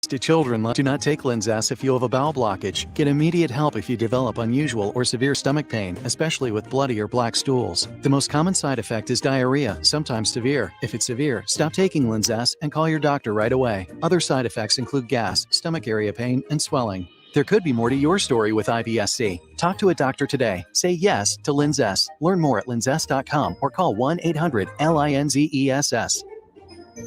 To children, do not take Linzess if you have a bowel blockage. Get immediate help if you develop unusual or severe stomach pain, especially with bloody or black stools. The most common side effect is diarrhea, sometimes severe. If it's severe, stop taking Linzess and call your doctor right away. Other side effects include gas, stomach area pain, and swelling. There could be more to your story with IBS-C. Talk to a doctor today. Say yes to Linzess. Learn more at linzess.com or call 1-800-LINZESS.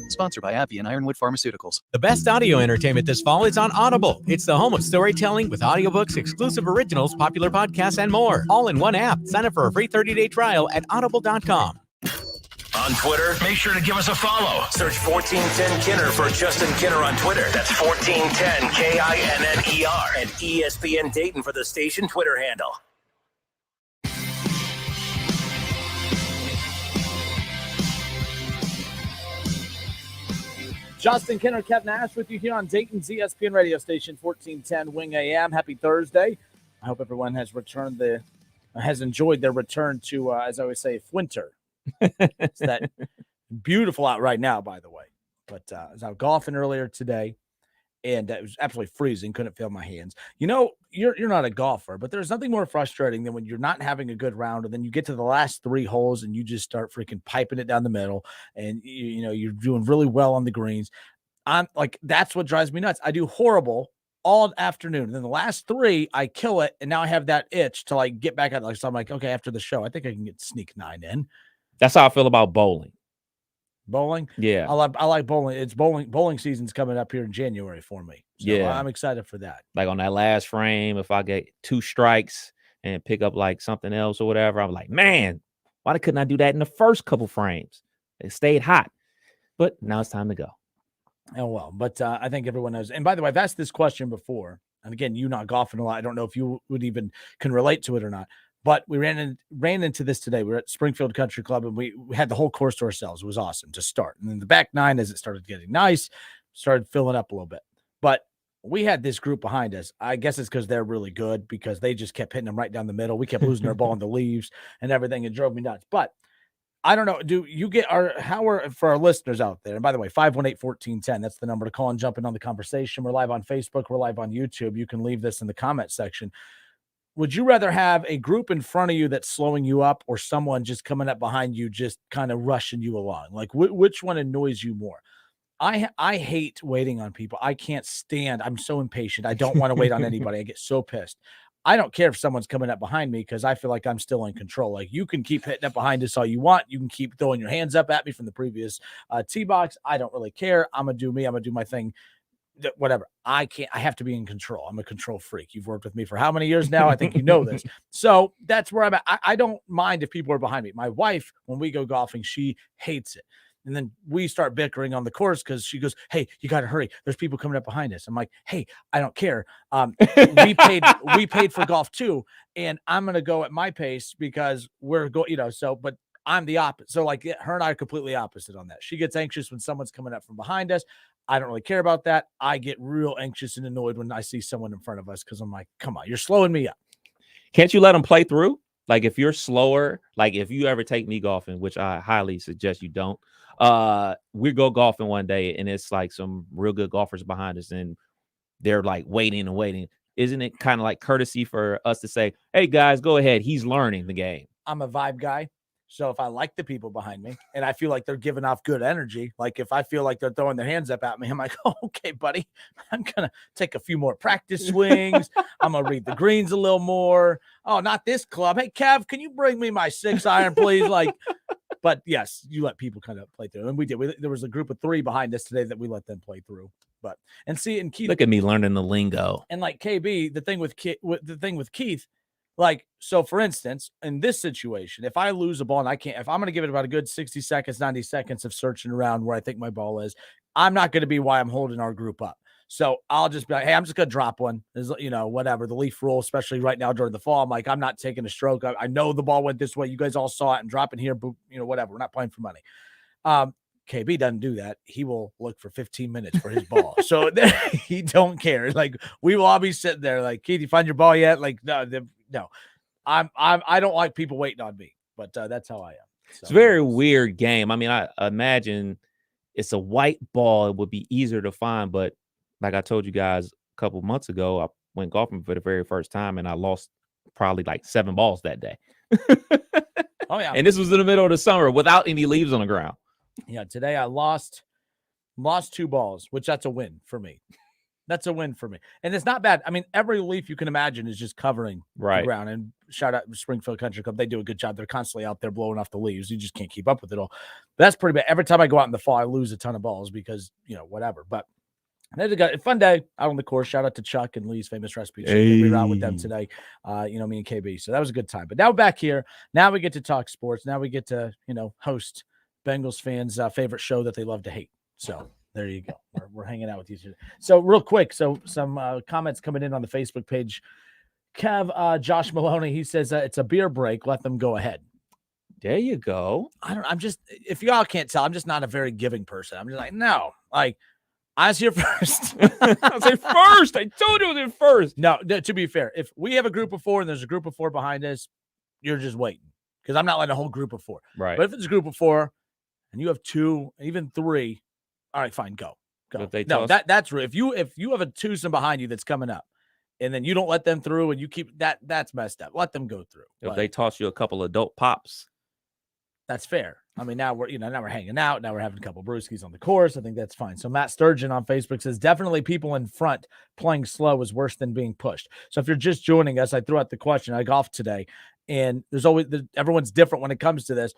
Sponsored by AbbVie and Ironwood Pharmaceuticals. The best audio entertainment this fall is on Audible. It's the home of storytelling with audiobooks, exclusive originals, popular podcasts, and more. All in one app. Sign up for a free 30-day trial at audible.com. On Twitter, make sure to give us a follow. Search 1410 Kinner for Justin Kinner on Twitter. That's 1410 KINNER. And ESPN Dayton for the station Twitter handle. Justin Kinner, Kev Nash with you here on Dayton's ESPN radio station, 1410 Wing AM. Happy Thursday. I hope everyone has enjoyed their return to, as I always say, winter. It's that beautiful out right now, by the way. But I was out golfing earlier today, and it was absolutely freezing. Couldn't feel my hands. You know, you're not a golfer, but there's nothing more frustrating than when you're not having a good round, and then you get to the last three holes and you just start freaking piping it down the middle, and you're doing really well on the greens. I'm like, that's what drives me nuts. I do horrible all afternoon, and then the last three I kill it, and now I have that itch to like get back at it. So I'm like, okay, after the show, I think I can sneak 9 in. That's how I feel about bowling. Bowling? Yeah. I like bowling. It's bowling season's coming up here in January for me. So yeah. I'm excited for that. Like on that last frame, if I get 2 strikes and pick up like something else or whatever, I'm like, man, why couldn't I do that in the first couple frames? It stayed hot. But now it's time to go. Oh, well, but I think everyone knows. And by the way, I've asked this question before. And again, you not golfing a lot. I don't know if you would even can relate to it or not. But we ran into this today. We were at Springfield Country Club, and we had the whole course to ourselves. It was awesome to start. And then the back nine, as it started getting nice, started filling up a little bit. But we had this group behind us. I guess it's because they're really good, because they just kept hitting them right down the middle. We kept losing our ball in the leaves and everything. It drove me nuts. But I don't know. Do you get for our listeners out there? And by the way, 518-1410, that's the number to call and jump in on the conversation. We're live on Facebook. We're live on YouTube. You can leave this in the comment section. Would you rather have a group in front of you that's slowing you up, or someone just coming up behind you, just kind of rushing you along? Like, which one annoys you more? I hate waiting on people. I can't stand. I'm so impatient. I don't want to wait on anybody. I get so pissed. I don't care if someone's coming up behind me, because I feel like I'm still in control. Like, you can keep hitting up behind us all you want. You can keep throwing your hands up at me from the previous tee box. I don't really care. I'm going to do me. I'm going to do my thing. Whatever. I have to be in control. I'm a control freak. You've worked with me for how many years now? I think you know this. So that's where I'm at. I don't mind if people are behind me. My wife, when we go golfing, she hates it. And then we start bickering on the course because she goes, hey, you got to hurry. There's people coming up behind us. I'm like, hey, I don't care. We paid for golf too. And I'm going to go at my pace because we're going, but I'm the opposite. So like, her and I are completely opposite on that. She gets anxious when someone's coming up from behind us. I don't really care about that. I get real anxious and annoyed when I see someone in front of us, because I'm like, come on, you're slowing me up. Can't you let them play through? Like, if you're slower, like if you ever take me golfing, which I highly suggest you don't, we go golfing one day and it's like some real good golfers behind us and they're like waiting and waiting. Isn't it kind of like courtesy for us to say, hey guys, go ahead. He's learning the game. I'm a vibe guy. So if I like the people behind me and I feel like they're giving off good energy, like if I feel like they're throwing their hands up at me, I'm like, oh, okay, buddy, I'm going to take a few more practice swings. I'm going to read the greens a little more. Oh, not this club. Hey, Kev, can you bring me my 6-iron, please? But yes, you let people kind of play through. And we did. There was a group of 3 behind us today that we let them play through. And Keith, look at me learning the lingo. And like KB, the thing with Keith, like, so for instance, in this situation, if I lose a ball and if I'm going to give it about a good 60 seconds, 90 seconds of searching around where I think my ball is, I'm not going to be why I'm holding our group up. So I'll just be like, hey, I'm just going to drop one. Whatever, the leaf rule, especially right now during the fall. I'm like, I'm not taking a stroke. I know the ball went this way. You guys all saw it, and dropping here, but whatever. We're not playing for money. KB doesn't do that. He will look for 15 minutes for his ball. So he don't care. Like, we will all be sitting there like, Keith, you find your ball yet? Like, no. I don't like people waiting on me, but that's how I am. So, it's a very weird game. I mean, I imagine it's a white ball. It would be easier to find, but like I told you guys a couple months ago, I went golfing for the very first time and I lost probably like 7 balls that day. Oh yeah. And this was in the middle of the summer without any leaves on the ground. Yeah, today I lost 2 balls, which that's a win for me. That's a win for me. And it's not bad. I mean, every leaf you can imagine is just covering the ground. And shout out Springfield Country Club. They do a good job. They're constantly out there blowing off the leaves. You just can't keep up with it all. But that's pretty bad. Every time I go out in the fall, I lose a ton of balls because, whatever. But there's a fun day out on the course. Shout out to Chuck and Lee's Famous Recipes. We were out with them today, me and KB. So that was a good time. But now we're back here. Now we get to talk sports. Now we get to, host Bengals fans' favorite show that they love to hate. So there you go. We're hanging out with you today. So real quick, some comments coming in on the Facebook page. Kev, Josh Maloney, he says it's a beer break. Let them go ahead. There you go. If y'all can't tell, I'm just not a very giving person. I'm just like, no, like I was here first. I was in first. I told you I was in first. No, to be fair, if we have a group of 4 and there's a group of 4 behind us, you're just waiting because I'm not letting a whole group of 4. Right. But if it's a group of 4 and you have 2, even 3, all right, fine, go. That's real. If you have a twosome behind you that's coming up, and then you don't let them through, and you keep that's messed up. Let them go through. If they toss you a couple adult pops, that's fair. I mean, now we're hanging out. Now we're having a couple brewskis on the course. I think that's fine. So Matt Sturgeon on Facebook says definitely people in front playing slow is worse than being pushed. So if you're just joining us, I threw out the question. I golfed today, and everyone's different when it comes to this.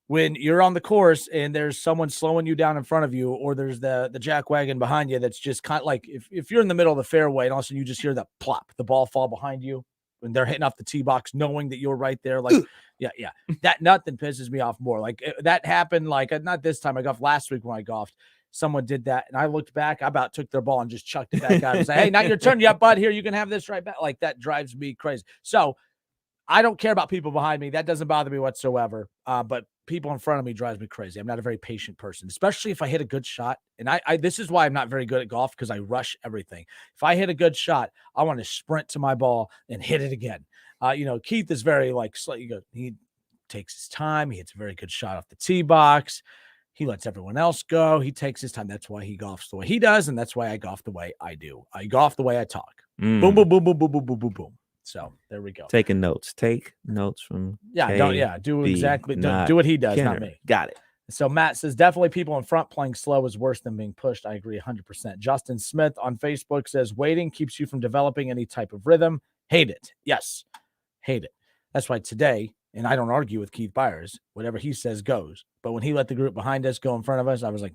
When you're on the course and there's someone slowing you down in front of you, or there's the jack wagon behind you that's just kind of like if you're in the middle of the fairway and all of a sudden you just hear that plop, the ball fall behind you when they're hitting off the tee box, knowing that you're right there. Like, yeah. That nothing pisses me off more. Like that happened, like not this time. I golfed last week when I golfed. Someone did that and I looked back, I about took their ball and just chucked it back out. I was like, hey, not your turn yet, bud. Here, you can have this right back. Like that drives me crazy. So I don't care about people behind me. That doesn't bother me whatsoever. But people in front of me drives me crazy. I'm not a very patient person, especially if I hit a good shot. And this is why I'm not very good at golf, because I rush everything. If I hit a good shot, I want to sprint to my ball and hit it again. Keith is very he takes his time. He hits a very good shot off the tee box. He lets everyone else go. He takes his time. That's why he golfs the way he does. And that's why I golf the way I do. I golf the way I talk. Boom, boom, boom, boom, boom, boom, boom, boom, boom. So there we go. Taking notes. Take notes from do what he does, Kenner. not me. Got it. So Matt says definitely people in front playing slow is worse than being pushed. I agree 100%. Justin Smith on Facebook says waiting keeps you from developing any type of rhythm. Hate it. Yes. Hate it. That's why today, and I don't argue with Keith Byers, whatever he says goes. But when he let the group behind us go in front of us, I was like,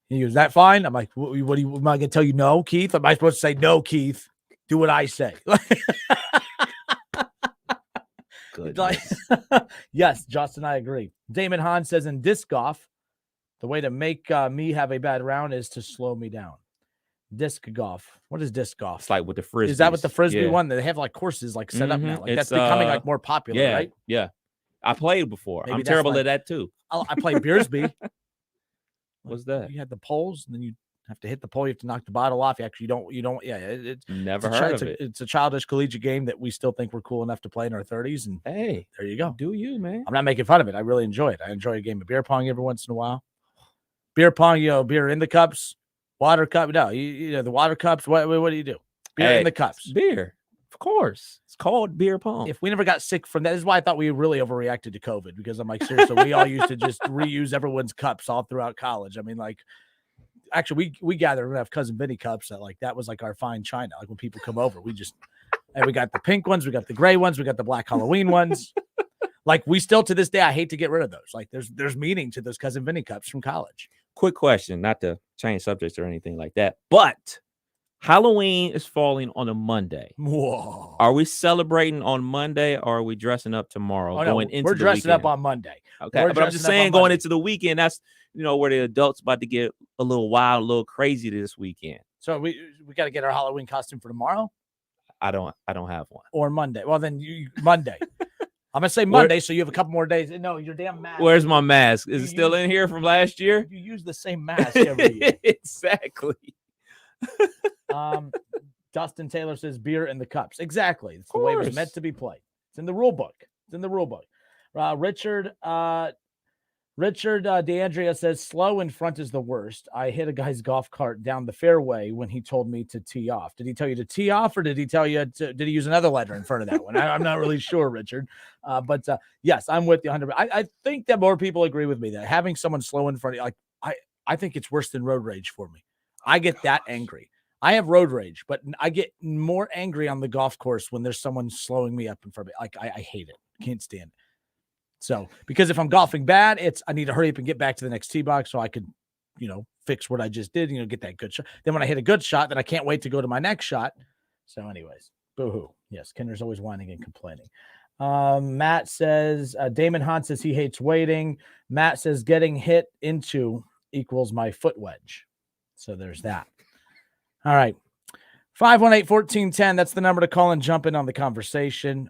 He goes, that fine? I'm like, what am I going to tell you no, Keith? Am I supposed to say no, Keith? Do what I say. Good. Yes, Justin, I agree. Damon Hahn says in disc golf, the way to make me have a bad round is to slow me down. Disc golf. What is disc golf? It's like with the frisbee. Is that what the frisbee one? They have like courses like set up now. Like that's becoming like more popular, right? Yeah. I played before. Maybe I'm terrible at that too. I played Beersby. What's that? You had the poles, and then you have to hit the pole. You have to knock the bottle off. You don't. Yeah, it's never heard of it. It's a childish collegiate game that we still think we're cool enough to play in our 30s. And hey, there you go. Do you, man? I'm not making fun of it. I really enjoy it. I enjoy a game of beer pong every once in a while. Beer pong, beer in the cups, water cup. No, the water cups. What do you do? Beer in the cups. Beer, of course. It's called beer pong. If we never got sick from that, this is why I thought we really overreacted to COVID, because I'm like, seriously, we all used to just reuse everyone's cups all throughout college. I mean, like. Actually, we gathered enough Cousin Vinny cups that was like our fine china. Like when people come over, we got the pink ones, we got the gray ones, we got the black Halloween ones. Like we still to this day, I hate to get rid of those. Like there's meaning to those Cousin Vinny cups from college. Quick question, not to change subjects or anything like that, but Halloween is falling on a Monday. Whoa! Are we celebrating on Monday, or are we dressing up tomorrow? We're dressing up on Monday. Okay, but I'm just saying, going into the weekend, that's where the adults about to get a little wild, a little crazy this weekend. So we got to get our Halloween costume for tomorrow. I don't have one. Or Monday. Well, then Monday. I'm gonna say Monday, so you have a couple more days. No, your damn mask. Where's my mask? Is it still in here from last year? You use the same mask every year. Exactly. Dustin Taylor says beer in the cups. Exactly. It's the way it was meant to be played. It's in the rule book. Richard Richard DeAndrea says, slow in front is the worst. I hit a guy's golf cart down the fairway when he told me to tee off. Did he tell you to tee off, or did he tell you did he use another letter in front of that one? I'm not really sure, Richard. But yes, I'm with you 100%. I think that more people agree with me that having someone slow in front of you, like I think it's worse than road rage for me. I get that angry. I have road rage, but I get more angry on the golf course when there's someone slowing me up in front of me. Like I hate it. Can't stand it. So, because if I'm golfing bad, I need to hurry up and get back to the next tee box so I could, fix what I just did, get that good shot. Then when I hit a good shot, then I can't wait to go to my next shot. So anyways, boo-hoo. Yes, Kinder's always whining and complaining. Matt says, Damon Hahn says he hates waiting. Matt says getting hit into equals my foot wedge. So there's that. All right. 518-1410. That's the number to call and jump in on the conversation.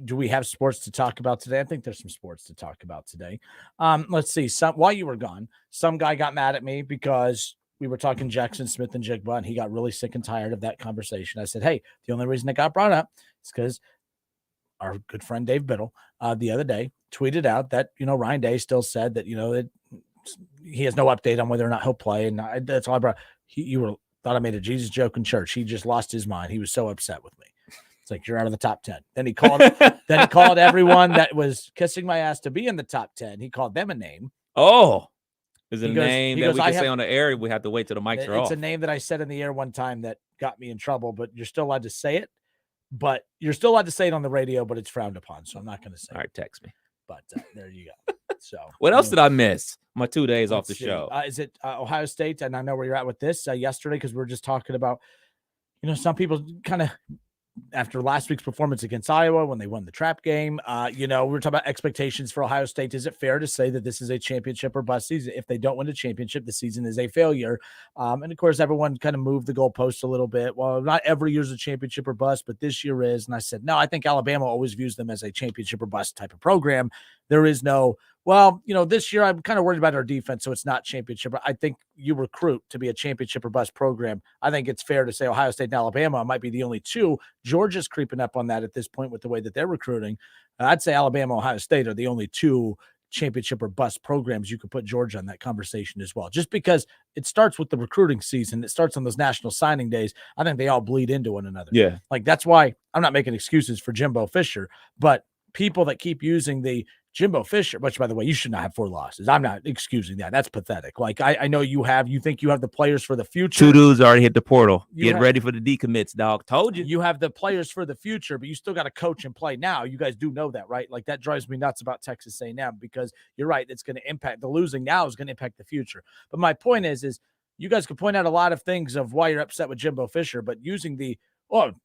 Do we have sports to talk about today? I think there's some sports to talk about today. Let's see. While you were gone, some guy got mad at me because we were talking Jackson Smith and Jigba, and he got really sick and tired of that conversation. I said, hey, the only reason it got brought up is because our good friend Dave Biddle the other day tweeted out that, Ryan Day still said that, that he has no update on whether or not he'll play. And that's all I brought. Thought I made a Jesus joke in church. He just lost his mind. He was so upset with me. It's like, you're out of the top 10. Then he called everyone that was kissing my ass to be in the top 10. He called them a name. Oh, is it a name that we can say on the air? We have to wait till the mics are off. It's a name that I said in the air one time that got me in trouble, but you're still allowed to say it. But you're still allowed to say it on the radio, but it's frowned upon. So I'm not going to say it. All right, text me. But there you go. So what else did I miss? My 2 days off the show. Is it Ohio State? And I know where you're at with this yesterday, because we were just talking about, some people kind of, after last week's performance against Iowa, when they won the trap game, we were talking about expectations for Ohio State. Is it fair to say that this is a championship or bust season? If they don't win a championship, the season is a failure. And of course, everyone kind of moved the goalpost a little bit. Well, not every year's a championship or bust, but this year is. And I said, no, I think Alabama always views them as a championship or bust type of program. There is no, this year I'm kind of worried about our defense, so it's not championship. I think you recruit to be a championship or bust program. I think it's fair to say Ohio State and Alabama might be the only two. Georgia's creeping up on that at this point with the way that they're recruiting. I'd say Alabama, Ohio State are the only two championship or bust programs. You could put Georgia in that conversation as well, just because it starts with the recruiting season. It starts on those national signing days. I think they all bleed into one another. Yeah. Like, that's why I'm not making excuses for Jimbo Fisher, but people that keep using the Jimbo Fisher, which, by the way, you should not have 4 losses. I'm not excusing that. That's pathetic. Like, I know you think you have the players for the future. 2 dudes already hit the portal. Get ready for the decommits, dog. Told you. You have the players for the future, but you still got to coach and play now. You guys do know that, right? Like, that drives me nuts about Texas A&M, because you're right. It's going to impact the losing now is going to impact the future. But my point is you guys could point out a lot of things of why you're upset with Jimbo Fisher, but using the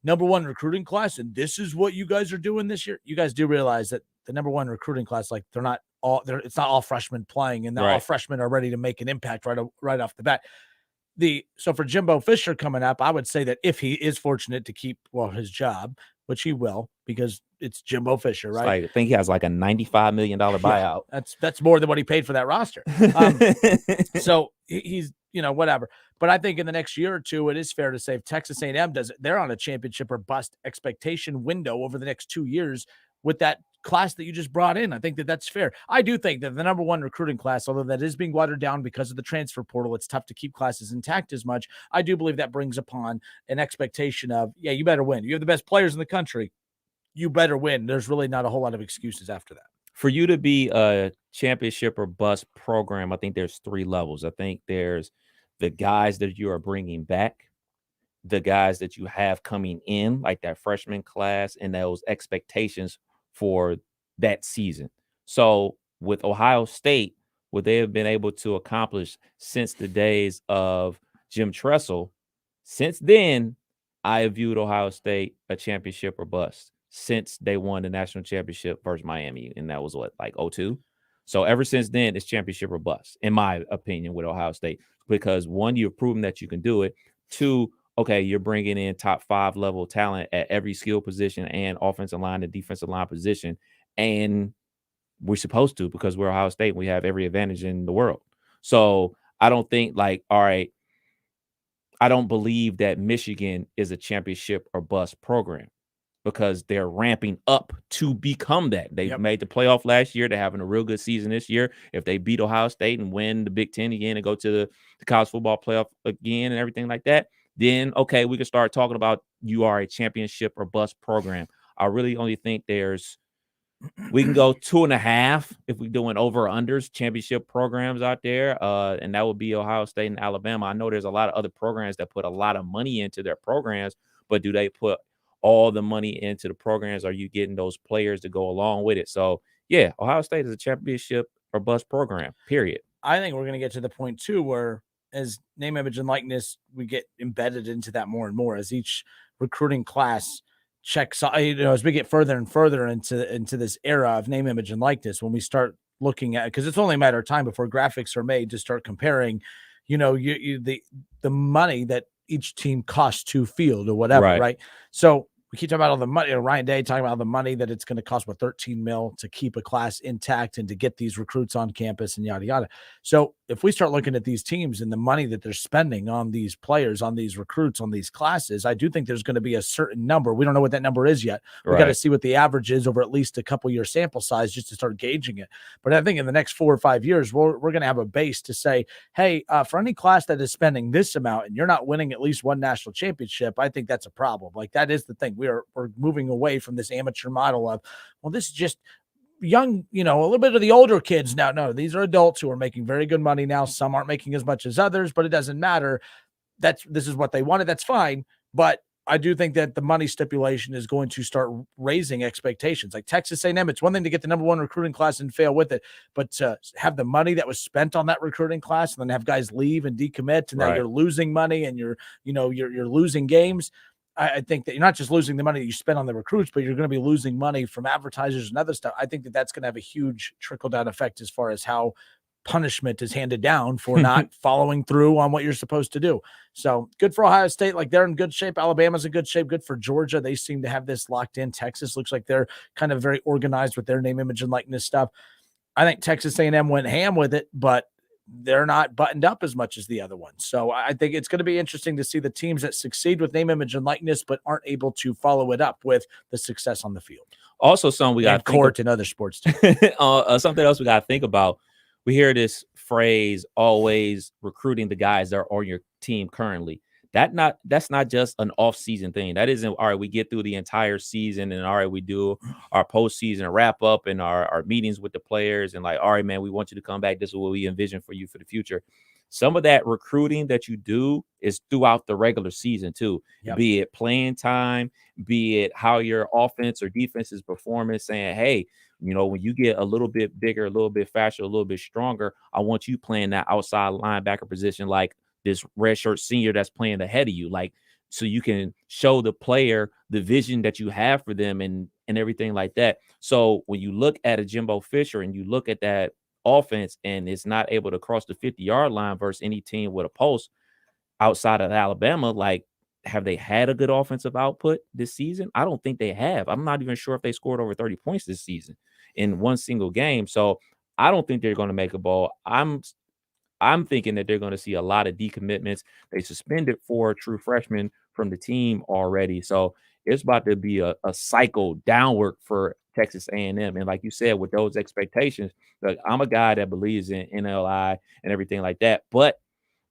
number 1 recruiting class, and this is what you guys are doing this year. You guys do realize that the number 1 recruiting class, like, it's not all freshmen playing, and all freshmen are ready to make an impact right off the bat. So for Jimbo Fisher coming up, I would say that if he is fortunate to keep his job, which he will, because it's Jimbo Fisher, right? I think he has like a $95 million buyout. That's more than what he paid for that roster. So he's whatever. But I think in the next year or two, it is fair to say if Texas A&M does it, they're on a championship or bust expectation window over the next 2 years with that class that you just brought in. I think that's fair. I do think that the number 1 recruiting class, although that is being watered down because of the transfer portal, it's tough to keep classes intact as much. I do believe that brings upon an expectation of, you better win. You have the best players in the country. You better win. There's really not a whole lot of excuses after that. For you to be a championship or bust program, I think there's 3 levels. I think there's the guys that you are bringing back, the guys that you have coming in, like that freshman class, and those expectations for that season. So with Ohio State, what they have been able to accomplish since the days of Jim Tressel, since then, I have viewed Ohio State a championship or bust since they won the national championship versus Miami. And that was what, like 2002? So ever since then, it's championship or bust, in my opinion, with Ohio State, because 1, you've proven that you can do it. 2, okay, you're bringing in top 5 level talent at every skill position and offensive line and defensive line position. And we're supposed to, because we're Ohio State. We have every advantage in the world. So I don't think I don't believe that Michigan is a championship or bust program. because they're ramping up to become that. They made the playoff last year. They're having a real good season this year. If they beat Ohio State and win the Big Ten again and go to the college football playoff again and everything like that, then, okay, we can start talking about you are a championship or bust program. I really only think we can go 2.5 if we're doing over-unders championship programs out there, and that would be Ohio State and Alabama. I know there's a lot of other programs that put a lot of money into their programs, but do they put all the money into the programs? Are you getting those players to go along with it? So, yeah, Ohio State is a championship or bust program, period. I think we're going to get to the point, too, where as name, image, and likeness, we get embedded into that more and more as each recruiting class checks, as we get further and further into this era of name, image, and likeness, when we start looking at, because it's only a matter of time before graphics are made to start comparing, the money that each team costs to field or whatever, right? So we keep talking about all the money. Ryan Day talking about the money that it's going to cost, $13 million to keep a class intact and to get these recruits on campus and yada, yada. So if we start looking at these teams and the money that they're spending on these players, on these recruits, on these classes, I do think there's going to be a certain number. We don't know what that number is yet. We got to see what the average is over at least a couple year sample size just to start gauging it. But I think in the next 4 or 5 years, we're going to have a base to say, hey, for any class that is spending this amount and you're not winning at least one national championship, I think that's a problem. Like, that is the thing. We're moving away from this amateur model of, well, this is just young, a little bit of the older kids now. No, these are adults who are making very good money now. Some aren't making as much as others, but it doesn't matter. This is what they wanted. That's fine. But I do think that the money stipulation is going to start raising expectations. Like Texas A&M, it's one thing to get the number one recruiting class and fail with it, but to have the money that was spent on that recruiting class and then have guys leave and decommit, and now you're losing money and you're losing games. I think that you're not just losing the money that you spend on the recruits, but you're going to be losing money from advertisers and other stuff. I think that that's going to have a huge trickle-down effect as far as how punishment is handed down for not following through on what you're supposed to do. So good for Ohio State. Like, they're in good shape. Alabama's in good shape. Good for Georgia. They seem to have this locked in. Texas looks like they're kind of very organized with their name, image, and likeness stuff. I think Texas A&M went ham with it, but they're not buttoned up as much as the other ones. So I think it's going to be interesting to see the teams that succeed with name, image, and likeness, but aren't able to follow it up with the success on the field. Also, something we got court and other sports too. Something else we got to think about. We hear this phrase, always recruiting the guys that are on your team currently. That's not just an off-season thing. That isn't, all right, we get through the entire season and all right, we do our postseason wrap up and our meetings with the players and like, all right, man, we want you to come back. This is what we envision for you for the future. Some of that recruiting that you do is throughout the regular season too, be it playing time, be it how your offense or defense is performing, saying, hey, when you get a little bit bigger, a little bit faster, a little bit stronger, I want you playing that outside linebacker position like this redshirt senior that's playing ahead of you, like, so you can show the player the vision that you have for them and everything like that. So when you look at a Jimbo Fisher and you look at that offense and it's not able to cross the 50-yard line versus any team with a pulse outside of Alabama, like, have they had a good offensive output this season? I don't think they have. I'm not even sure if they scored over 30 points this season in one single game. So I don't think they're going to make a ball. I'm thinking that they're going to see a lot of decommitments. They suspended 4 true freshmen from the team already. So it's about to be a cycle downward for Texas A&M. And like you said, with those expectations, like, I'm a guy that believes in NLI and everything like that. But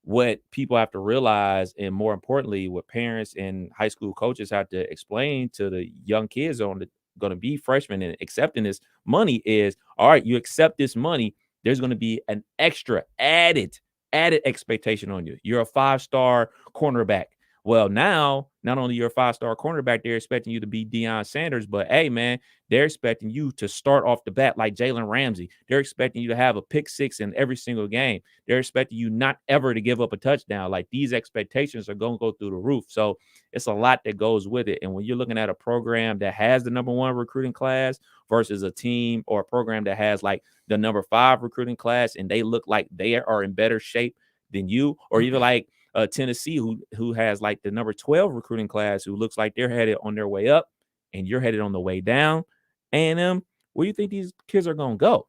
what people have to realize, and more importantly, what parents and high school coaches have to explain to the young kids going to be freshmen and accepting this money is, all right, you accept this money, there's going to be an extra added expectation on you. You're a 5-star cornerback. Well, now, not only you're a 5-star cornerback, they're expecting you to be Deion Sanders, but hey, man, they're expecting you to start off the bat like Jalen Ramsey. They're expecting you to have a pick 6 in every single game. They're expecting you not ever to give up a touchdown. Like, these expectations are going to go through the roof. So it's a lot that goes with it. And when you're looking at a program that has the number 1 recruiting class versus a team or a program that has like the number 5 recruiting class and they look like they are in better shape than you, or even like Tennessee, who has like the number 12 recruiting class, who looks like they're headed on their way up and you're headed on the way down. A&M, where do you think these kids are going to go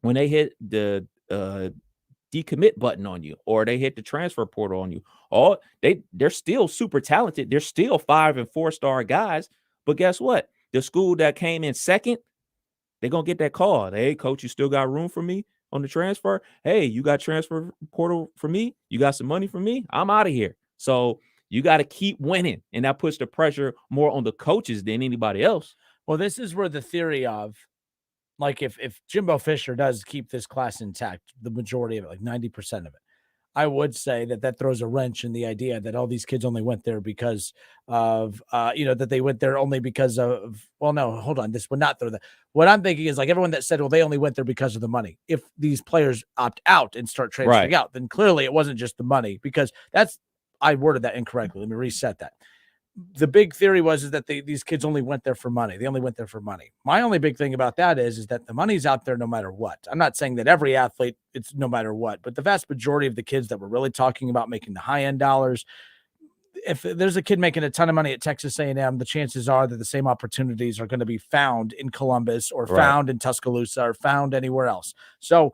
when they hit the decommit button on you, or they hit the transfer portal on you? They're still super talented. They're still 5- and 4-star guys, But guess what? The school that came in second, they're going to get that call. Hey, coach, you still got room for me on the transfer? Hey, you got transfer portal for me? You got some money for me? I'm out of here. So you got to keep winning. And that puts the pressure more on the coaches than anybody else. Well, this is where the theory of, like, if Jimbo Fisher does keep this class intact, the majority of it, like 90% of it, I would say that throws a wrench in the idea that all these kids only went there because of, that they went there only because of, well, no, hold on. This would not throw that. What I'm thinking is, like, everyone that said, well, they only went there because of the money. If these players opt out and start transferring out, then clearly it wasn't just the money, because I worded that incorrectly. Let me reset that. The big theory is that these kids only went there for money. They only went there for money. My only big thing about that is that the money's out there no matter what. I'm not saying that every athlete, it's no matter what, but the vast majority of the kids that we're really talking about making the high-end dollars, if there's a kid making a ton of money at Texas A&M, the chances are that the same opportunities are going to be found in Columbus or found in Tuscaloosa or found anywhere else. So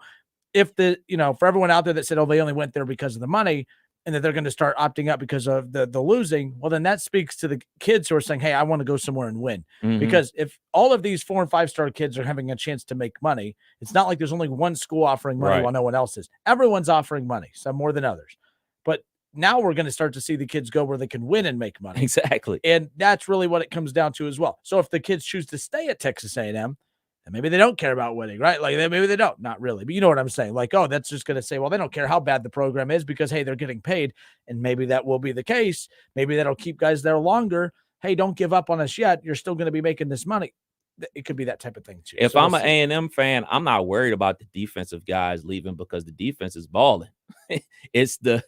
if for everyone out there that said, oh, they only went there because of the money, and that they're going to start opting out because of the losing, well, then that speaks to the kids who are saying, hey, I want to go somewhere and win. Mm-hmm. Because if all of these 4 and 5-star kids are having a chance to make money, it's not like there's only one school offering money while no one else is. Everyone's offering money, some more than others. But now we're going to start to see the kids go where they can win and make money. Exactly. And that's really what it comes down to as well. So if the kids choose to stay at Texas A&M, and maybe they don't care about winning, right? Like, maybe they don't, not really, but you know what I'm saying? Like, oh, that's just going to say, well, they don't care how bad the program is because, hey, they're getting paid. And maybe that will be the case. Maybe that'll keep guys there longer. Hey, don't give up on us yet. You're still going to be making this money. It could be that type of thing too. If I'm an A&M fan, I'm not worried about the defensive guys leaving because the defense is balling. It's the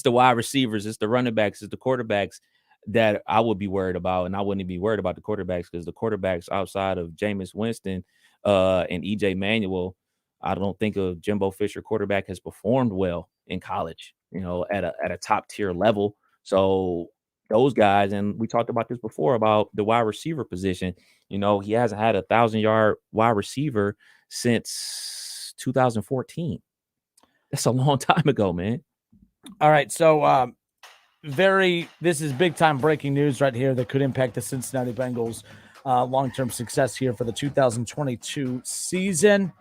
wide receivers, it's the running backs, it's the quarterbacks that I would be worried about. And I wouldn't be worried about the quarterbacks because the quarterbacks outside of Jameis Winston and EJ Manuel, I don't think a Jimbo Fisher quarterback has performed well in college, at a top tier level. So those guys, and we talked about this before about the wide receiver position, he hasn't had a 1,000-yard wide receiver since 2014. That's a long time ago, man. All right. So this is big time breaking news right here that could impact the Cincinnati Bengals long-term success here for the 2022 season.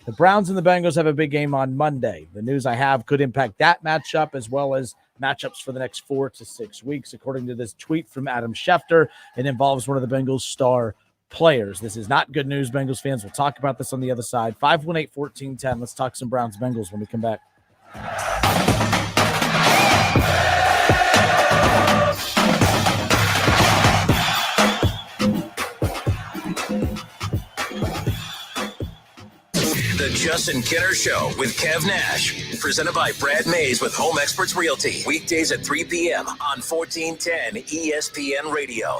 The Browns and the Bengals have a big game on Monday. The news I have could impact that matchup as well as matchups for the next 4 to 6 weeks. According to this tweet from Adam Schefter, it involves one of the Bengals' star players. This is not good news, Bengals fans. We'll talk about this on the other side. 518-1410. Let's talk some Browns Bengals when we come back. The Justin Kinner Show with Kev Nash. Presented by Brad Mays with Home Experts Realty. Weekdays at 3 p.m. on 1410 ESPN Radio.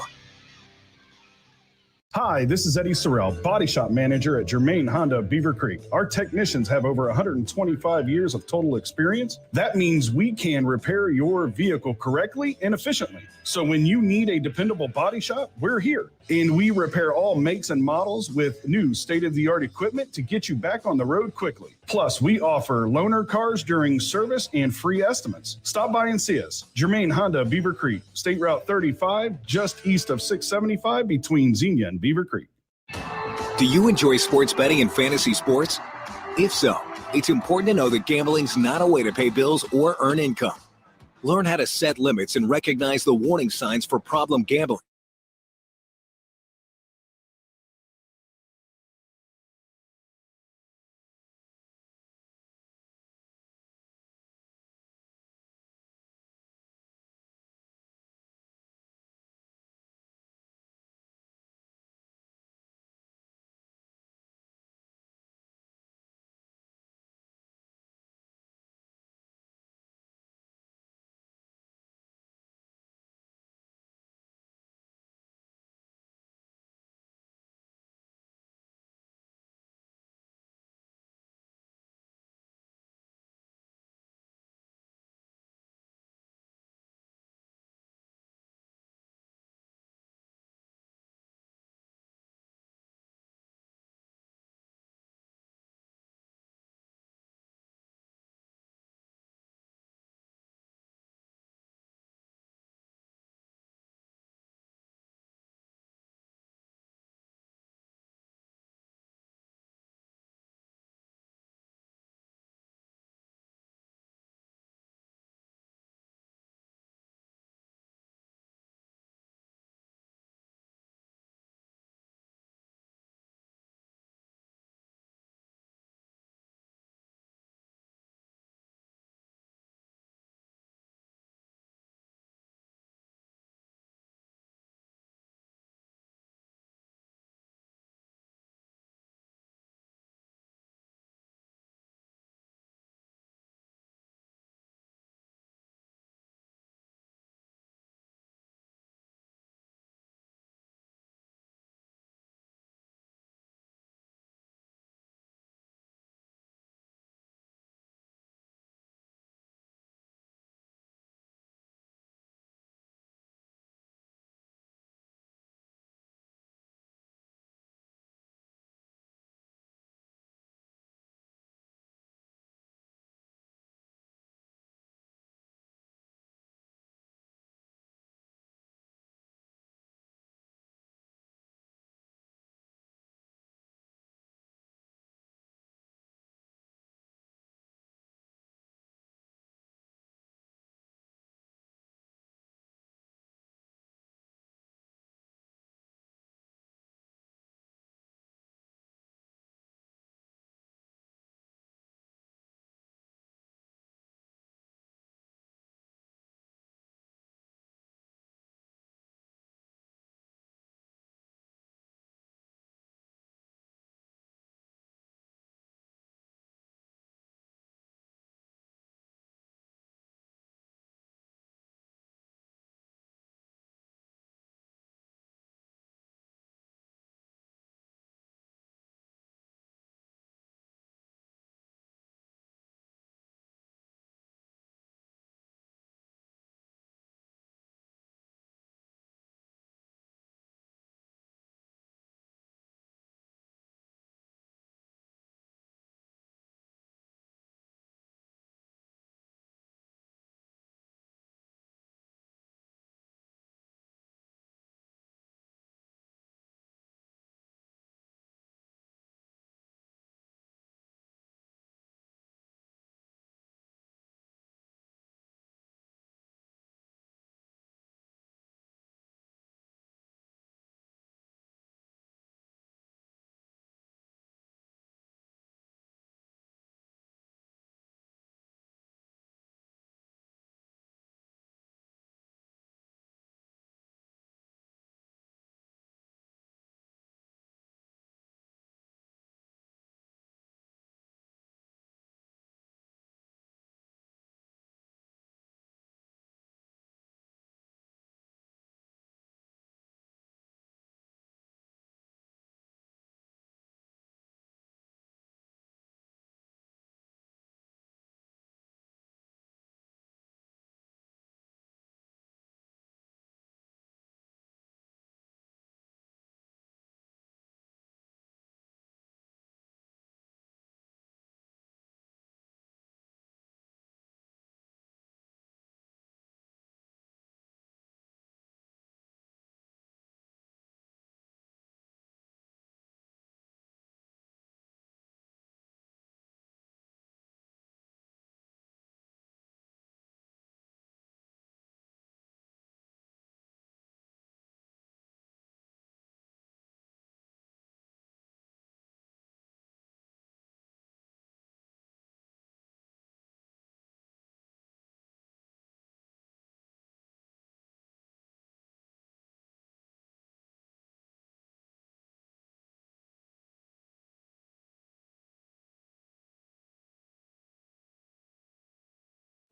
Hi, this is Eddie Sorrell, Body Shop Manager at Germain Honda of Beaver Creek. Our technicians have over 125 years of total experience. That means we can repair your vehicle correctly and efficiently. So when you need a dependable body shop, we're here. And we repair all makes and models with new state-of-the-art equipment to get you back on the road quickly. Plus, we offer loaner cars during service and free estimates. Stop by and see us. Germain Honda of Beaver Creek, State Route 35, just east of 675 between Xenia and Beaver Creek. Do you enjoy sports betting and fantasy sports? If so, it's important to know that gambling's not a way to pay bills or earn income. Learn how to set limits and recognize the warning signs for problem gambling.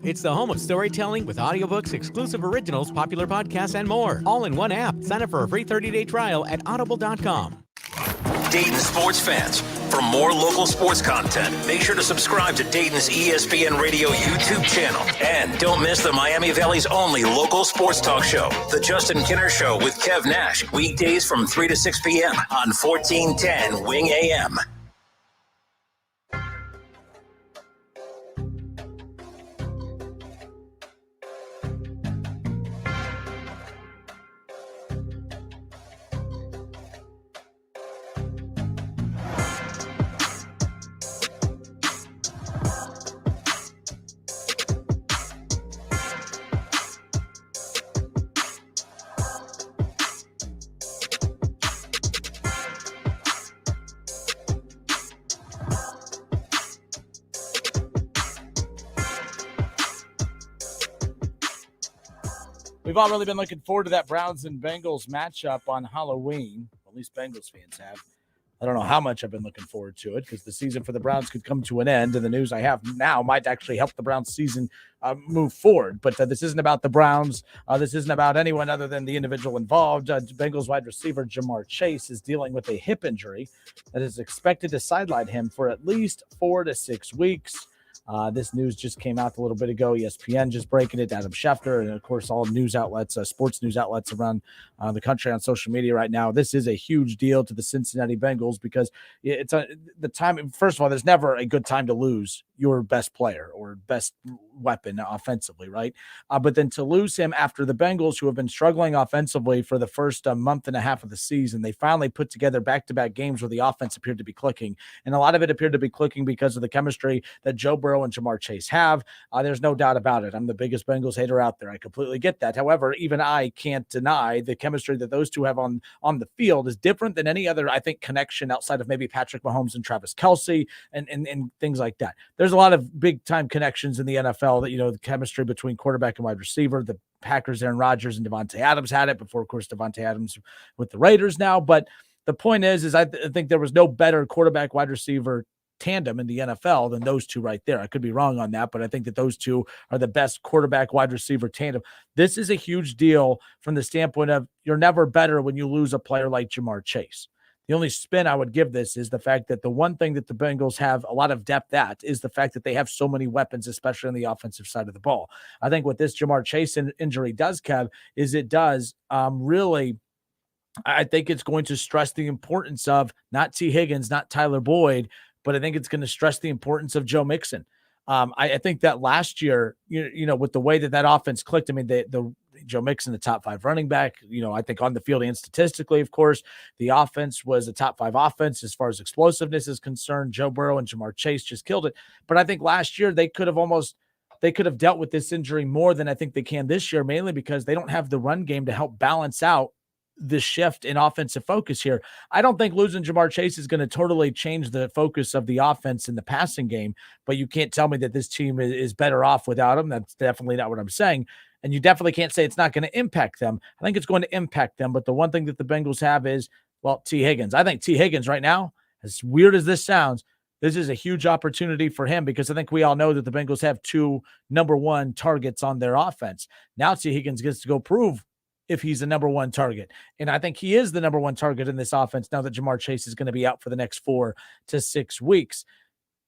It's the home of storytelling with audiobooks, exclusive originals, popular podcasts, and more. All in one app. Sign up for a free 30-day trial at audible.com. Dayton sports fans, for more local sports content, make sure to subscribe to Dayton's ESPN Radio YouTube channel. And don't miss the Miami Valley's only local sports talk show, The Justin Kinner Show with Kev Nash, weekdays from 3 to 6 p.m. on 1410 Wing AM. We've all really been looking forward to that Browns and Bengals matchup on Halloween. At least Bengals fans have. I don't know how much I've been looking forward to it because the season for the Browns could come to an end, and the news I have now might actually help the Browns season move forward. But this isn't about the Browns. This isn't about anyone other than the individual involved. Bengals wide receiver Jamar Chase is dealing with a hip injury that is expected to sideline him for at least 4 to 6 weeks. This news just came out a little bit ago. ESPN just breaking it. Adam Schefter, and of course, all news outlets, sports news outlets around the country on social media right now. This is a huge deal to the Cincinnati Bengals because it's the time. First of all, there's never a good time to lose your best player or best weapon offensively, right? But then to lose him after the Bengals, who have been struggling offensively for the first month and a half of the season, they finally put together back-to-back games where the offense appeared to be clicking. And a lot of it appeared to be clicking because of the chemistry that Joe Burrow and Jamar Chase have. There's no doubt about it. I'm the biggest Bengals hater out there. I completely get that. However, even I can't deny the chemistry that those two have on the field is different than any other, I think, connection outside of maybe Patrick Mahomes and Travis Kelce and things like that. There's a lot of big-time connections in the NFL that, the chemistry between quarterback and wide receiver. The Packers, Aaron Rodgers and Devontae Adams had it before, of course, Devontae Adams with the Raiders now. But the point is I think there was no better quarterback wide receiver tandem in the NFL than those two right there. I could be wrong on that, but I think that those two are the best quarterback wide receiver tandem. This is a huge deal from the standpoint of you're never better when you lose a player like Jamar Chase. The only spin I would give this is the fact that the one thing that the Bengals have a lot of depth at is the fact that they have so many weapons, especially on the offensive side of the ball. I think what this Jamar Chase injury does, Kev, is it does really, I think it's going to stress the importance of not T. Higgins, not Tyler Boyd, but I think it's going to stress the importance of Joe Mixon. I think that last year, with the way that offense clicked, I mean, the Joe Mixon, the top 5 running back, I think on the field and statistically, of course, the offense was a top 5 offense as far as explosiveness is concerned. Joe Burrow and Jamar Chase just killed it. But I think last year they could have dealt with this injury more than I think they can this year, mainly because they don't have the run game to help balance out the shift in offensive focus here. I don't think losing Jamar Chase is going to totally change the focus of the offense in the passing game, but you can't tell me that this team is better off without him. That's definitely not what I'm saying. And you definitely can't say it's not going to impact them. I think it's going to impact them. But the one thing that the Bengals have is, T. Higgins. I think T. Higgins right now, as weird as this sounds, this is a huge opportunity for him because I think we all know that the Bengals have 2 number 1 targets on their offense. Now T. Higgins gets to go prove if he's the number 1 target. And I think he is the number 1 target in this offense now that Jamar Chase is going to be out for the next 4 to 6 weeks.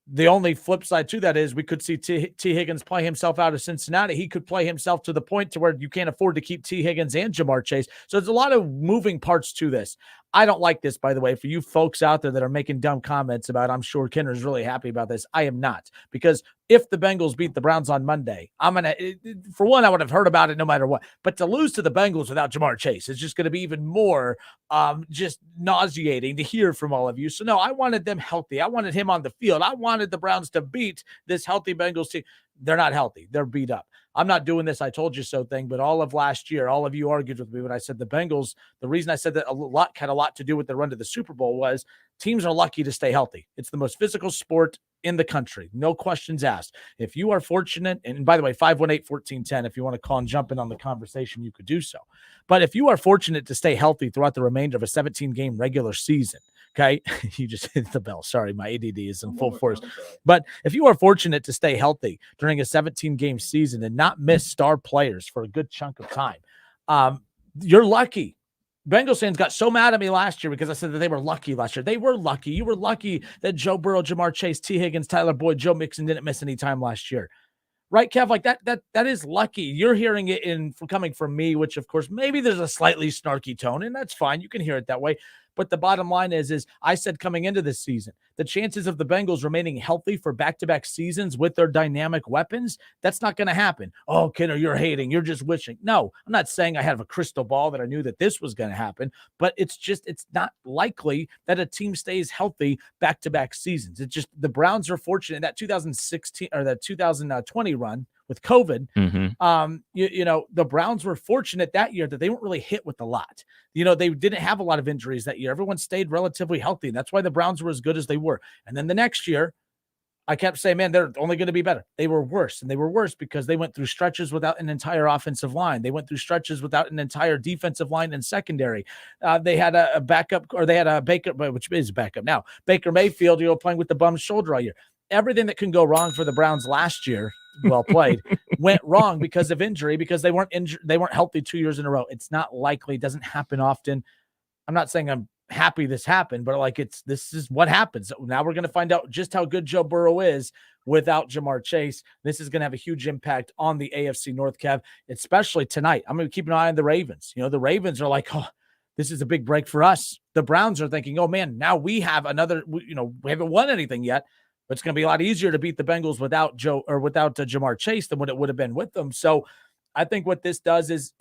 The only flip side to that is we could see T. Higgins play himself out of Cincinnati. He could play himself to the point to where you can't afford to keep T. Higgins and Jamar Chase. So there's a lot of moving parts to this. I don't like this, by the way, for you folks out there that are making dumb comments about, I'm sure Kinner's really happy about this. I am not, because if the Bengals beat the Browns on Monday, for one, I would have heard about it no matter what, but to lose to the Bengals without Jamar Chase is just going to be even more just nauseating to hear from all of you. So no, I wanted them healthy. I wanted him on the field. I wanted the Browns to beat this healthy Bengals team. They're not healthy. They're beat up. I'm not doing this I told you so thing, but all of last year, all of you argued with me when I said the Bengals, the reason I said that had a lot to do with the run to the Super Bowl was teams are lucky to stay healthy. It's the most physical sport in the country. No questions asked. If you are fortunate, and by the way, 518-1410, if you want to call and jump in on the conversation, you could do so. But if you are fortunate to stay healthy throughout the remainder of a 17-game regular season, Okay. You just hit the bell. Sorry, my ADD is in full force. But if you are fortunate to stay healthy during a 17-game season and not miss star players for a good chunk of time, you're lucky. Bengals fans got so mad at me last year because I said that they were lucky last year. They were lucky. You were lucky that Joe Burrow, Jamar Chase, T. Higgins, Tyler Boyd, Joe Mixon didn't miss any time last year. Right, Kev? Like that is lucky. You're hearing it coming from me, which of course maybe there's a slightly snarky tone, and that's fine. You can hear it that way. But the bottom line is I said coming into this season, the chances of the Bengals remaining healthy for back-to-back seasons with their dynamic weapons, that's not going to happen. Oh, Kinner, you're hating. You're just wishing. No, I'm not saying I have a crystal ball that I knew that this was going to happen, but it's not likely that a team stays healthy back-to-back seasons. It's just the Browns are fortunate in that 2016 or that 2020 run with COVID. The Browns were fortunate that year that they weren't really hit with a lot. They didn't have a lot of injuries that year. Everyone stayed relatively healthy. And that's why the Browns were as good as they were. And then the next year, I kept saying, man, they're only going to be better. They were worse. And they were worse because they went through stretches without an entire offensive line. They went through stretches without an entire defensive line and secondary. They had a backup, or they had a Baker, which is backup now. Baker Mayfield, playing with the bum shoulder all year. Everything that can go wrong for the Browns last year, well played, went wrong because of injury, because they weren't injured. They weren't healthy 2 years in a row. It's not likely. It doesn't happen often. I'm not saying I'm happy this happened, but this is what happens. Now we're going to find out just how good Joe Burrow is without Jamar Chase. This is going to have a huge impact on the AFC North, Kev, especially tonight. I'm going to keep an eye on the Ravens. The Ravens are like, oh, this is a big break for us. The Browns are thinking, oh man, now we have another, we haven't won anything yet. But it's going to be a lot easier to beat the Bengals without Jamar Chase than what it would have been with them. So I think what this does is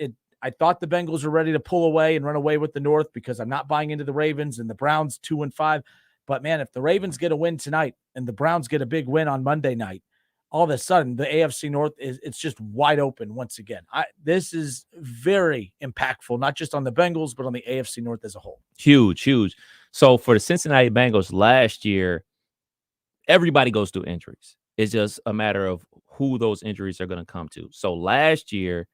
I thought the Bengals were ready to pull away and run away with the North because I'm not buying into the Ravens and the Browns 2-5. But man, if the Ravens get a win tonight and the Browns get a big win on Monday night, all of a sudden the AFC North it's just wide open once again. This is very impactful, not just on the Bengals, but on the AFC North as a whole. Huge. So for the Cincinnati Bengals last year, everybody goes through injuries. It's just a matter of who those injuries are going to come to. So last year,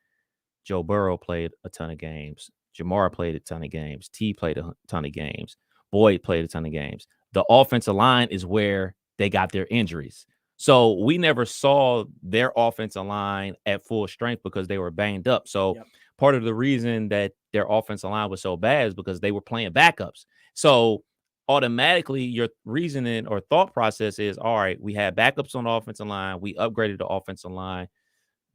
Joe Burrow played a ton of games. Jamar played a ton of games. T played a ton of games. Boyd played a ton of games. The offensive line is where they got their injuries. So we never saw their offensive line at full strength because they were banged up. So part of the reason that their offensive line was so bad is because they were playing backups. So automatically your reasoning or thought process is, all right, we had backups on the offensive line. We upgraded the offensive line.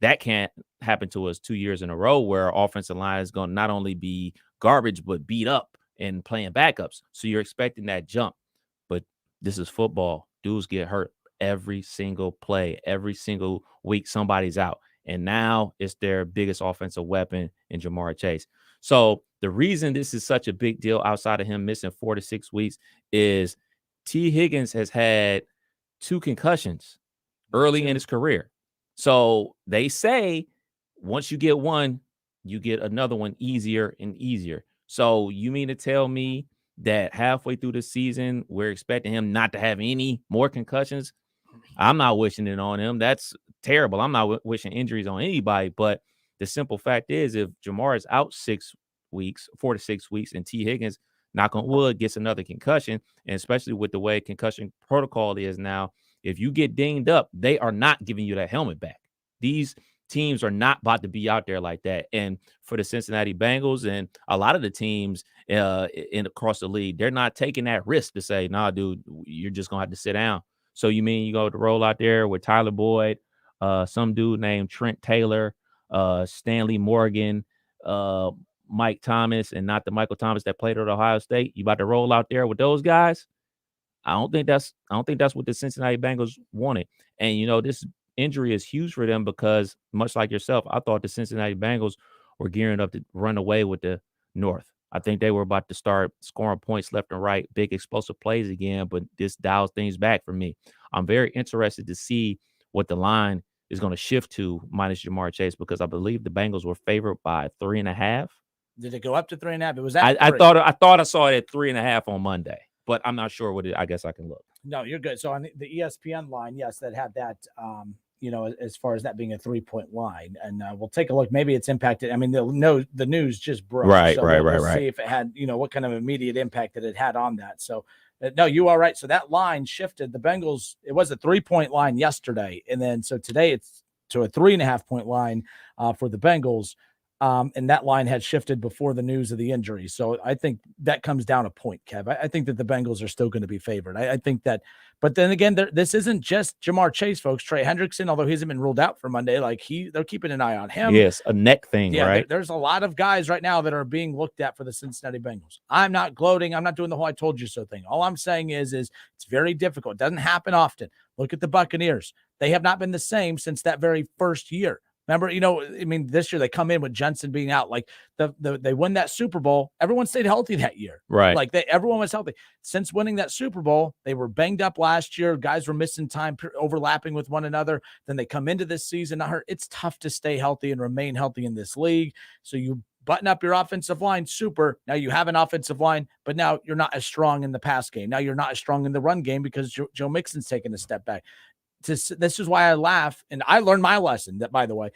That can't happen to us 2 years in a row where our offensive line is going to not only be garbage, but beat up and playing backups. So you're expecting that jump. But this is football. Dudes get hurt every single play. Every single week, somebody's out. And now it's their biggest offensive weapon in Jamar Chase. So the reason this is such a big deal outside of him missing 4 to 6 weeks is T. Higgins has had 2 concussions early in his career. So they say once you get one, you get another one easier and easier. So you mean to tell me that halfway through the season, we're expecting him not to have any more concussions? I'm not wishing it on him. That's terrible. I'm not wishing injuries on anybody. But the simple fact is, if Jamar is out 4 to 6 weeks, and T. Higgins, knock on wood, gets another concussion, and especially with the way concussion protocol is now, if you get dinged up, they are not giving you that helmet back. These teams are not about to be out there like that. And for the Cincinnati Bengals and a lot of the teams across the league, they're not taking that risk to say, nah, dude, you're just going to have to sit down. So you mean you go to roll out there with Tyler Boyd, some dude named Trent Taylor, Stanley Morgan, Mike Thomas, and not the Michael Thomas that played at Ohio State. You about to roll out there with those guys? I don't think that's what the Cincinnati Bengals wanted. And this injury is huge for them because, much like yourself, I thought the Cincinnati Bengals were gearing up to run away with the North. I think they were about to start scoring points left and right, big explosive plays again, but this dials things back for me. I'm very interested to see what the line is going to shift to minus Jamar Chase, because I believe the Bengals were favored by 3.5. Did it go up to 3.5? It was at I thought I saw it at 3.5 on Monday, but I'm not sure what it. I guess I can look. No, you're good. So on the ESPN line, yes, that had that. as far as that being a 3-point line. And we'll take a look. Maybe it's impacted. I mean, the news just broke. Right, so right. We'll see if it had, what kind of immediate impact that it had on that. So, no, you are right. So that line shifted. The Bengals, it was a 3-point line yesterday. And then so today it's to a 3.5-point line for the Bengals. And that line had shifted before the news of the injury. So I think that comes down a point, Kev. I think that the Bengals are still going to be favored. I think that, but then again, this isn't just Jamar Chase, folks. Trey Hendrickson, although he hasn't been ruled out for Monday, they're keeping an eye on him. Yes, a neck thing, right? There's a lot of guys right now that are being looked at for the Cincinnati Bengals. I'm not gloating. I'm not doing the whole I told you so thing. All I'm saying is it's very difficult. It doesn't happen often. Look at the Buccaneers. They have not been the same since that very first year. Remember, this year they come in with Jensen being out. Like they win that Super Bowl. Everyone stayed healthy that year. Right. Like everyone was healthy. Since winning that Super Bowl, they were banged up last year. Guys were missing time, overlapping with one another. Then they come into this season not hurt. It's tough to stay healthy and remain healthy in this league. So you button up your offensive line. Super. Now you have an offensive line, but now you're not as strong in the pass game. Now you're not as strong in the run game because Joe Mixon's taking a step back. This is why I laugh. And I learned my lesson that, by the way,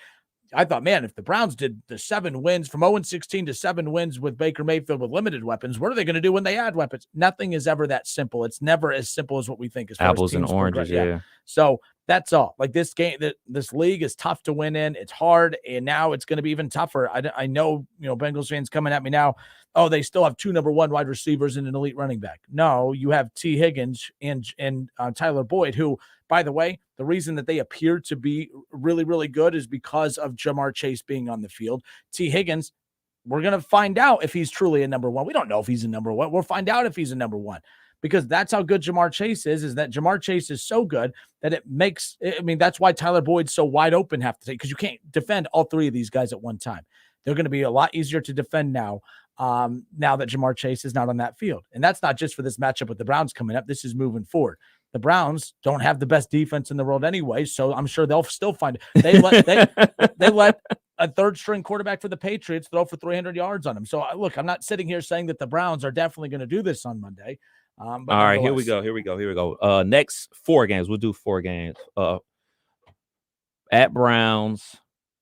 I thought, man, if the Browns did the 7 wins from 0-16 to 7 wins with Baker Mayfield with limited weapons, what are they going to do when they add weapons? Nothing is ever that simple. It's never as simple as what we think. As far apples as and oranges. Yeah. So that's all. Like this game, this league is tough to win in. It's hard. And now it's going to be even tougher. I know, Bengals fans coming at me now. Oh, they still have 2 number 1 wide receivers and an elite running back. No, you have T. Higgins and Tyler Boyd, who, by the way, the reason that they appear to be really, really good is because of Jamar Chase being on the field. T. Higgins, we're going to find out if he's truly a number 1. We don't know if he's a number 1. We'll find out if he's a number 1 because that's how good Jamar Chase is that Jamar Chase is so good that it makes – that's why Tyler Boyd's so wide open have to take because you can't defend all 3 of these guys at one time. They're going to be a lot easier to defend now that Jamar Chase is not on that field. And that's not just for this matchup with the Browns coming up. This is moving forward. The Browns don't have the best defense in the world anyway, so I'm sure they'll still find it. They let a third-string quarterback for the Patriots throw for 300 yards on him. So, look, I'm not sitting here saying that the Browns are definitely going to do this on Monday. All right, here we go. Next 4 games. We'll do 4 games. At Browns,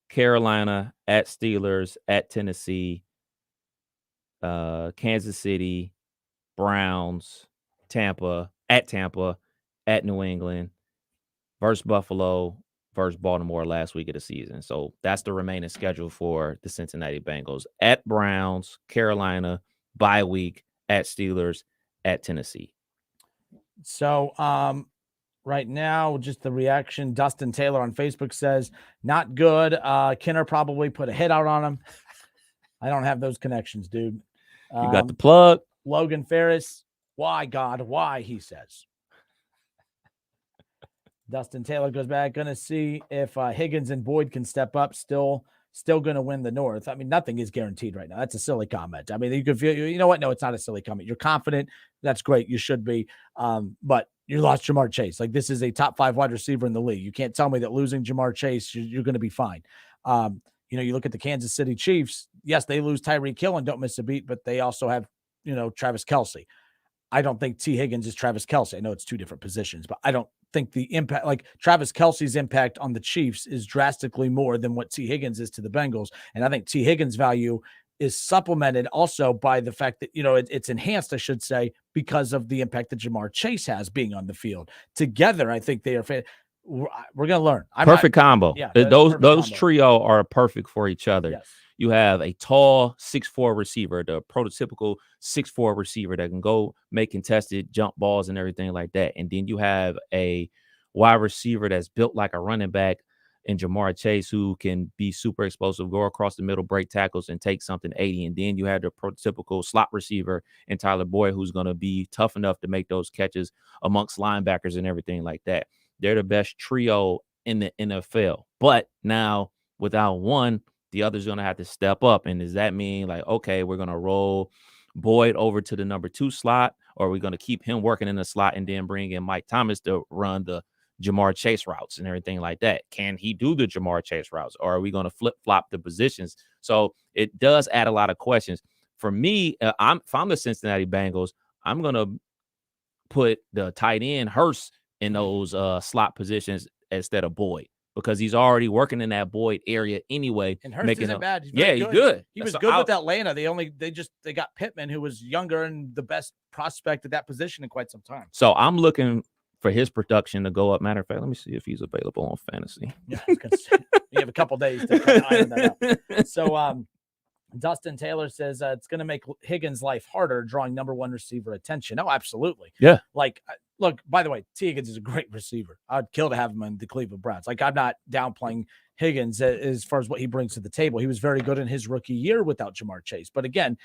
Carolina, at Steelers, at Tennessee, Kansas City, Browns, Tampa, at New England, versus Buffalo, versus Baltimore last week of the season. So that's the remaining schedule for the Cincinnati Bengals. At Browns, Carolina, bye week, at Steelers, at Tennessee. So right now, just the reaction, Dustin Taylor on Facebook says, not good. Kinner probably put a hit out on him. I don't have those connections, dude. You got the plug. Logan Ferris, why, God, why, he says. Dustin Taylor goes back, going to see if Higgins and Boyd can step up, still going to win the North. I mean, nothing is guaranteed right now. That's a silly comment. I mean, you could feel, you know what? No, it's not a silly comment. You're confident. That's great. You should be. But you lost Jamar Chase. Like, this is a top 5 wide receiver in the league. You can't tell me that losing Jamar Chase, you're going to be fine. You look at the Kansas City Chiefs. Yes, they lose Tyreek Hill and don't miss a beat, but they also have, Travis Kelce. I don't think T. Higgins is Travis Kelce. I know it's 2 different positions, but I don't think the impact, like Travis Kelce's impact on the Chiefs, is drastically more than what T. Higgins is to the Bengals. And I think T. Higgins' value is supplemented also by the fact that, it's enhanced, I should say, because of the impact that Jamar Chase has being on the field. Together, I think they are we're going to learn. Perfect combo. Yeah, those trio are perfect for each other. Yes. You have a tall 6'4" receiver, the prototypical 6'4" receiver that can go make contested jump balls and everything like that. And then you have a wide receiver that's built like a running back in Jamar Chase, who can be super explosive, go across the middle, break tackles, and take something 80. And then you have the prototypical slot receiver in Tyler Boyd, who's going to be tough enough to make those catches amongst linebackers and everything like that. They're the best trio in the NFL. But now, without one, the other's going to have to step up. And does that mean, like, okay, we're going to roll Boyd over to the number 2 slot, or are we going to keep him working in the slot and then bring in Mike Thomas to run the Jamar Chase routes and everything like that? Can he do the Jamar Chase routes, or are we going to flip-flop the positions? So it does add a lot of questions. For me, if I'm the Cincinnati Bengals, I'm going to put the tight end Hurst in those slot positions instead of Boyd, because he's already working in that Boyd area anyway. And Hurts isn't bad. He's he's good. He was good with Atlanta. They got Pittman, who was younger and the best prospect at that position in quite some time. So I'm looking for his production to go up. Matter of fact, let me see if he's available on fantasy. Yeah, you have a couple days to kind of iron that out. So Dustin Taylor says it's going to make Higgins' life harder drawing number one receiver attention. Oh, absolutely. Yeah. Like, look, by the way, T. Higgins is a great receiver. I'd kill to have him in the Cleveland Browns. Like, I'm not downplaying Higgins as far as what he brings to the table. He was very good in his rookie year without Jamar Chase. But again,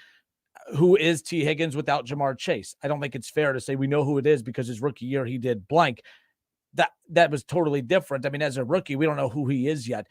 who is T. Higgins without Jamar Chase? I don't think it's fair to say we know who it is because his rookie year he did blank. That was totally different. I mean, as a rookie, we don't know who he is yet.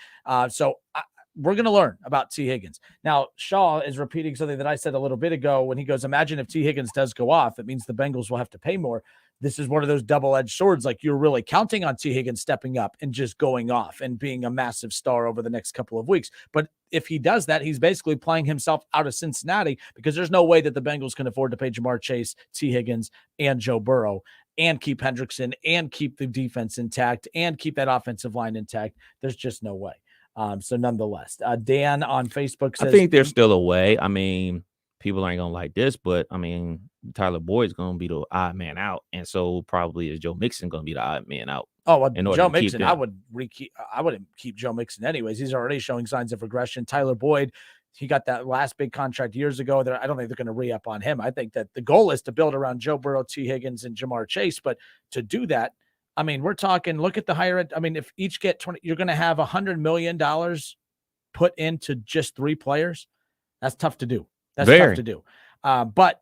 We're going to learn about T. Higgins. Now, Shaw is repeating something that I said a little bit ago when he goes, imagine if T. Higgins does go off, it means the Bengals will have to pay more. This is one of those double-edged swords. Like, you're really counting on T. Higgins stepping up and just going off and being a massive star over the next couple of weeks. But if he does that, he's basically playing himself out of Cincinnati because there's no way that the Bengals can afford to pay Jamar Chase, T. Higgins, and Joe Burrow and keep Hendrickson and keep the defense intact and keep that offensive line intact. There's just no way. So nonetheless, Dan on Facebook says, I think there's still a way. I mean, people aren't going to like this, but I mean, Tyler Boyd's going to be the odd man out. And so probably is Joe Mixon going to be the odd man out. Oh, well, Joe Mixon, I wouldn't keep Joe Mixon anyways. He's already showing signs of regression. Tyler Boyd, he got that last big contract years ago. I don't think they're going to re-up on him. I think that the goal is to build around Joe Burrow, T. Higgins, and Jamar Chase. But to do that, I mean, we're talking, look at the higher end. I mean, if each get 20, you're going to have $100 million put into just 3 players. That's tough to do. Tough to do. But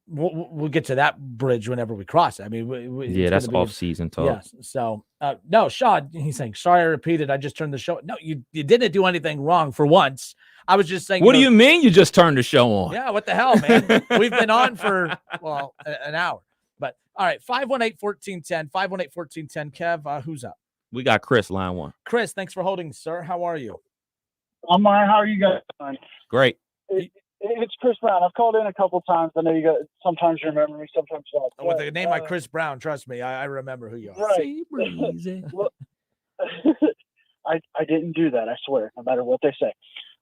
we'll get to that bridge whenever we cross it. I mean, that's off-season talk. Yes. So, no, Shaw, he's saying, sorry, I repeated. I just turned the show. No, you didn't do anything wrong for once. I was just saying. What do you mean you just turned the show on? Yeah, what the hell, man? We've been on for, an hour. But, all right, 518-1410, 518-1410. Kev, who's up? We got Chris, line 1. Chris, thanks for holding, sir. How are you? I'm all right. How are you guys doing? Great. It's Chris Brown. I've called in a couple times. I know you guys sometimes you remember me, sometimes not. With a name like Chris Brown, trust me, I remember who you are. Right. Well, I didn't do that, I swear, no matter what they say.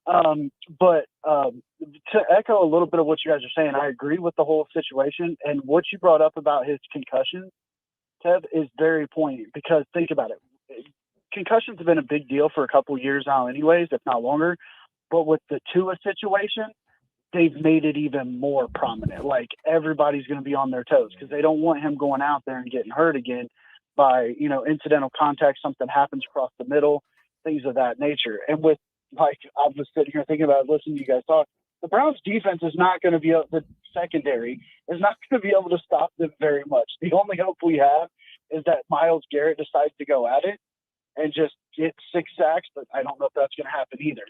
But to echo a little bit of what you guys are saying, I agree with the whole situation. And what you brought up about his concussion, Kev, is very poignant because think about it. Concussions have been a big deal for a couple of years now anyways, if not longer. But with the Tua situation, they've made it even more prominent. Like, everybody's going to be on their toes because they don't want him going out there and getting hurt again by, incidental contact, something happens across the middle, things of that nature. And with, like, I was sitting here thinking about listening to you guys talk, the Browns defense is not going to be the secondary is not going to be able to stop them very much. The only hope we have is that Myles Garrett decides to go at it and just get 6 sacks, but I don't know if that's going to happen either.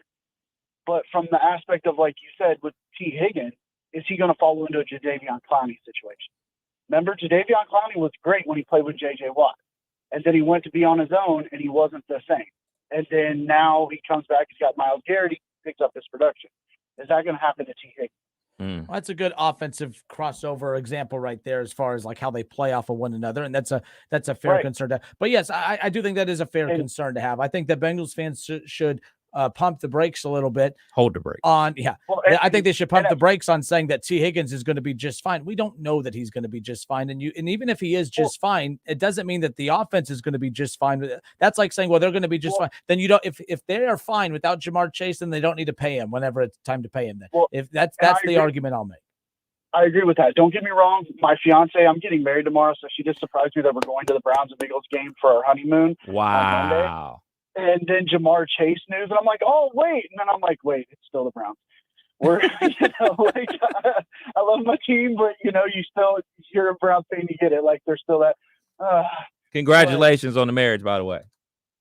But from the aspect of, like you said, with T. Higgins, is he going to fall into a Jadeveon Clowney situation? Remember, Jadeveon Clowney was great when he played with J.J. Watt. And then he went to be on his own, and he wasn't the same. And then now he comes back, he's got Myles Garrett, he picks up his production. Is that going to happen to T. Higgins? Well, that's a good offensive crossover example right there as far as like how they play off of one another. And that's a fair concern to, but yes, I do think that is a fair concern to have. I think that Bengals fans should pump the brakes a little bit. Hold the brakes. Well, I think they should pump the brakes on saying that T. Higgins is going to be just fine. We don't know that he's going to be just fine. And even if he is just fine, it doesn't mean that the offense is going to be just fine. That's like saying, well, they're going to be just fine. Then you don't, if they are fine without Jamar Chase, then they don't need to pay him whenever it's time to pay him. Then if that's the argument I'll make. I agree with that. Don't get me wrong. My fiance, I'm getting married tomorrow, so she just surprised me that we're going to the Browns and Bengals game for our honeymoon. Wow. And then Jamar Chase news, and I'm like, oh, wait. And then I'm like, wait, it's still the Browns. We're, I love my team, but, you're a Browns fan, you get it. Like, there's still that. Congratulations on the marriage, by the way.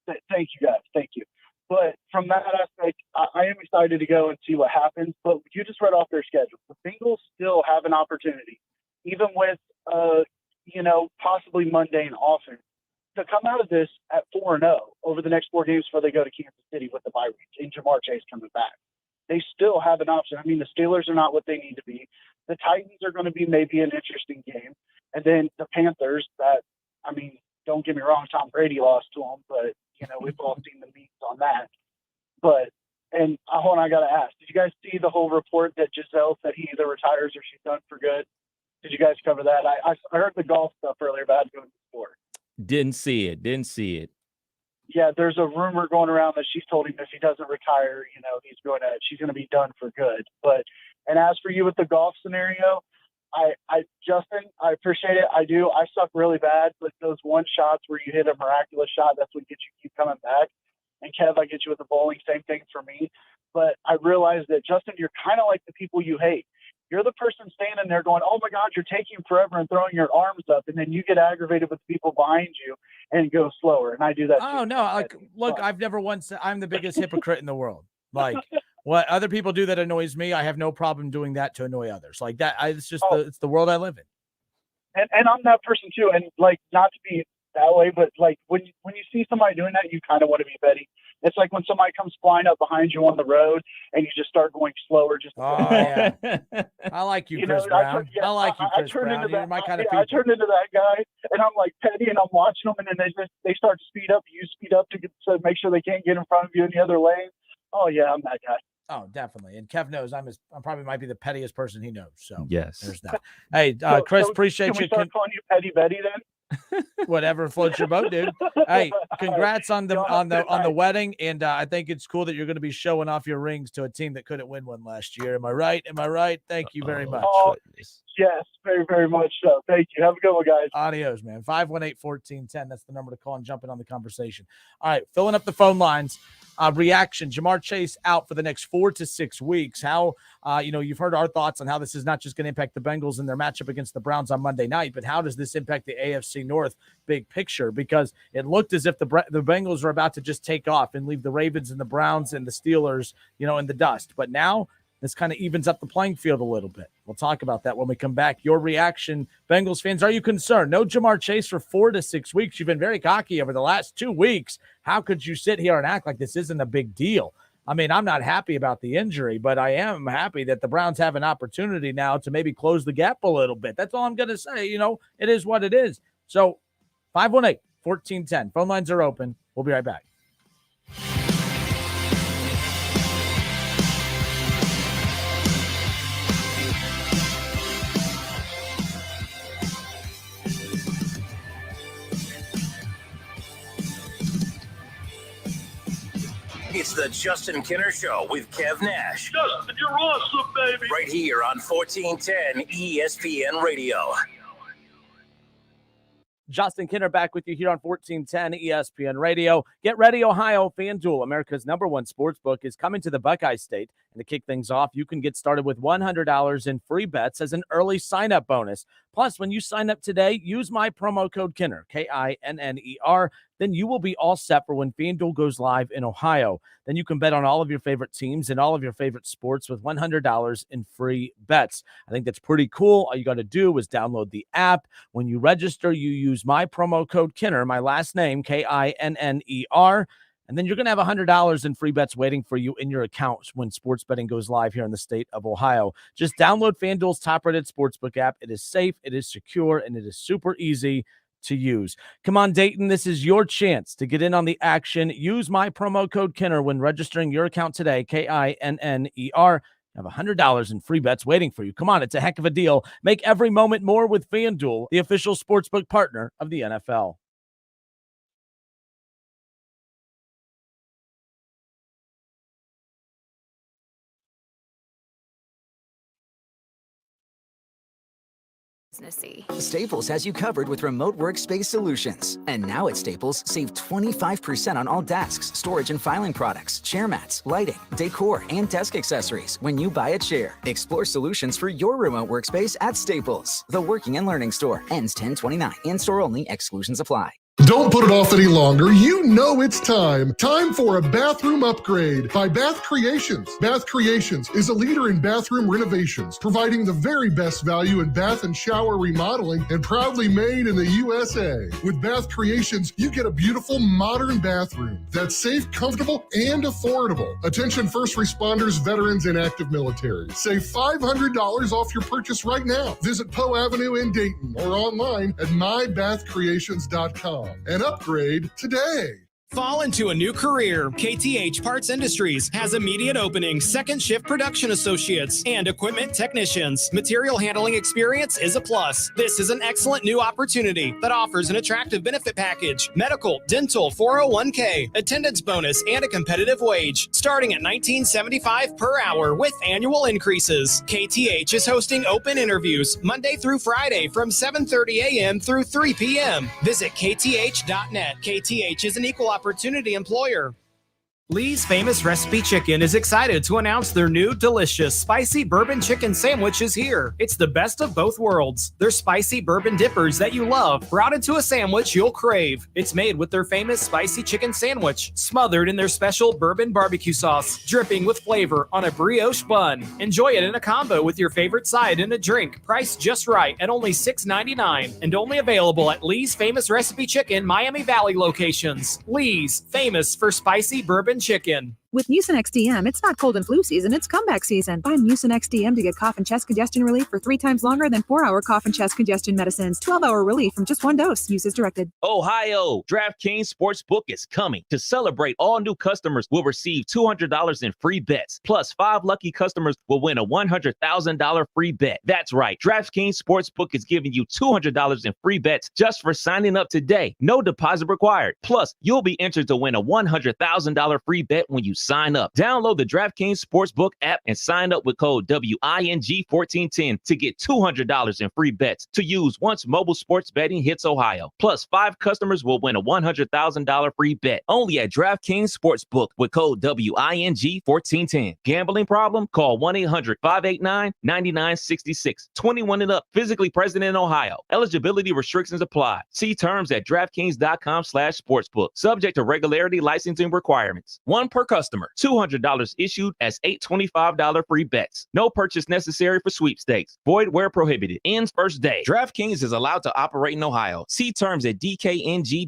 Thank you, guys. Thank you. But from that aspect, I am excited to go and see what happens. But you just read off their schedule. The Bengals still have an opportunity, even with, possibly mundane offense, to come out of this at 4-0 over the next 4 games before they go to Kansas City with the bye week and Jamar Chase coming back. They still have an option. I mean, the Steelers are not what they need to be. The Titans are going to be maybe an interesting game. And then the Panthers don't get me wrong, Tom Brady lost to them, but, We've all seen the memes on that. But, and hold on, I got to ask, did you guys see the whole report that Giselle said he either retires or she's done for good? Did you guys cover that? I heard the golf stuff earlier, but I had to go to the sport. Didn't see it. Yeah, there's a rumor going around that she's told him if he doesn't retire, she's going to be done for good. But, and as for you with the golf scenario, Justin, I appreciate it. I do. I suck really bad, but those one shots where you hit a miraculous shot, that's what gets you keep coming back. And Kev, I get you with the bowling, same thing for me. But I realized that, Justin, you're kind of like the people you hate. You're the person standing there going, oh, my God, you're taking forever and throwing your arms up. And then you get aggravated with people behind you and go slower. And I do that. Oh, no. Look, I've never once – I'm the biggest hypocrite in the world. Like, what other people do that annoys me, I have no problem doing that to annoy others. Like that, it's just it's the world I live in. And I'm that person too. And like, not to be that way, but like when you see somebody doing that, you kind of want to be Betty. It's like when somebody comes flying up behind you on the road and you just start going slower. Yeah. I like you, Chris Brown. I like you, Chris Brown. You're my kind of people. I turned into that guy, and I'm like petty, and I'm watching them, and then they start to speed up. You speed up to make sure they can't get in front of you in the other lane. Oh yeah, I'm that guy. Oh, definitely. And Kev knows I probably might be the pettiest person he knows. So yes, there's that. Hey, Chris, appreciate you. Can we start calling you Petty Betty then? Whatever floats your boat, dude. Hey, congrats on the wedding, and I think it's cool that you're going to be showing off your rings to a team that couldn't win one last year. Am I right? Thank you very much. Oh, yes, very, very much so. Thank you. Have a good one, guys. Adios, man. 518-1410. That's the number to call and jump in on the conversation. All right, filling up the phone lines. Reaction, Jamar Chase out for the next 4 to 6 weeks. How, you've heard our thoughts on how this is not just going to impact the Bengals in their matchup against the Browns on Monday night, but how does this impact the AFC North big picture? Because it looked as if the Bengals were about to just take off and leave the Ravens and the Browns and the Steelers, in the dust. But now this kind of evens up the playing field a little bit. We'll talk about that when we come back. Your reaction, Bengals fans, are you concerned? No Jamar Chase for 4 to 6 weeks. You've been very cocky over the last 2 weeks. How could you sit here and act like this isn't a big deal? I mean, I'm not happy about the injury, but I am happy that the Browns have an opportunity now to maybe close the gap a little bit. That's all I'm going to say. It is what it is. So 518-1410. Phone lines are open. We'll be right back. It's the Justin Kinner Show with Kev Nash. Justin, you're awesome, baby. Right here on 1410 ESPN Radio. Justin Kinner back with you here on 1410 ESPN Radio. Get ready, Ohio. FanDuel, America's #1 sportsbook, is coming to the Buckeyes state. And to kick things off, you can get started with $100 in free bets as an early sign-up bonus. Plus, when you sign up today, use my promo code Kinner, KINNER. Then you will be all set for when FanDuel goes live in Ohio. Then you can bet on all of your favorite teams and all of your favorite sports with $100 in free bets. I think that's pretty cool. All you got to do is download the app. When you register, you use my promo code Kinner, my last name, KINNER. And then you're going to have $100 in free bets waiting for you in your account when sports betting goes live here in the state of Ohio. Just download FanDuel's top-rated sportsbook app. It is safe, it is secure, and it is super easy to use. Come on, Dayton, this is your chance to get in on the action. Use my promo code Kinner when registering your account today, KINNER. Have $100 in free bets waiting for you. Come on, it's a heck of a deal. Make every moment more with FanDuel, the official sportsbook partner of the NFL. Staples has you covered with remote workspace solutions. And now at Staples, save 25% on all desks, storage and filing products, chair mats, lighting, decor, and desk accessories when you buy a chair. Explore solutions for your remote workspace at Staples, the working and learning store. Ends 10/29. In-store only. Exclusions apply. Don't put it off any longer. You know it's time. Time for a bathroom upgrade by Bath Creations. Bath Creations is a leader in bathroom renovations, providing the very best value in bath and shower remodeling, and proudly made in the USA. With Bath Creations, you get a beautiful modern bathroom that's safe, comfortable, and affordable. Attention first responders, veterans, and active military. Save $500 off your purchase right now. Visit Poe Avenue in Dayton or online at mybathcreations.com. And upgrade today. Fall into a new career. KTH Parts Industries has immediate openings, second shift production associates, and equipment technicians. Material handling experience is a plus. This is an excellent new opportunity that offers an attractive benefit package, medical, dental, 401k, attendance bonus, and a competitive wage, starting at $19.75 per hour with annual increases. KTH is hosting open interviews Monday through Friday from 7:30 a.m. through 3 p.m. Visit kth.net. KTH is an equal opportunity employer. Lee's Famous Recipe Chicken is excited to announce their new delicious spicy bourbon chicken sandwich is here. It's the best of both worlds. Their spicy bourbon dippers that you love brought into a sandwich you'll crave. It's made with their famous spicy chicken sandwich, smothered in their special bourbon barbecue sauce, dripping with flavor on a brioche bun. Enjoy it in a combo with your favorite side and a drink, priced just right at only $6.99 and only available at Lee's Famous Recipe Chicken Miami Valley locations. Lee's, famous for spicy bourbon chicken. With Mucinex DM, it's not cold and flu season, it's comeback season. Buy Mucinex DM to get cough and chest congestion relief for 3 times longer than 4-hour cough and chest congestion medicines. 12-hour relief from just 1 dose. Use as directed. Ohio, DraftKings Sportsbook is coming. To celebrate, all new customers will receive $200 in free bets. Plus, 5 lucky customers will win a $100,000 free bet. That's right. DraftKings Sportsbook is giving you $200 in free bets just for signing up today. No deposit required. Plus, you'll be entered to win a $100,000 free bet when you sign up. Download the DraftKings Sportsbook app and sign up with code WING1410 to get $200 in free bets to use once mobile sports betting hits Ohio. Plus, 5 customers will win a $100,000 free bet only at DraftKings Sportsbook with code WING1410. Gambling problem? Call 1-800-589-9966. 21 and up. Physically present in Ohio. Eligibility restrictions apply. See terms at DraftKings.com/sportsbook. Subject to regularity licensing requirements. 1 per customer. $200 issued as $825 free bets. No purchase necessary for sweepstakes. Void where prohibited. Ends first day. DraftKings is allowed to operate in Ohio. See terms at dkng.co/OH.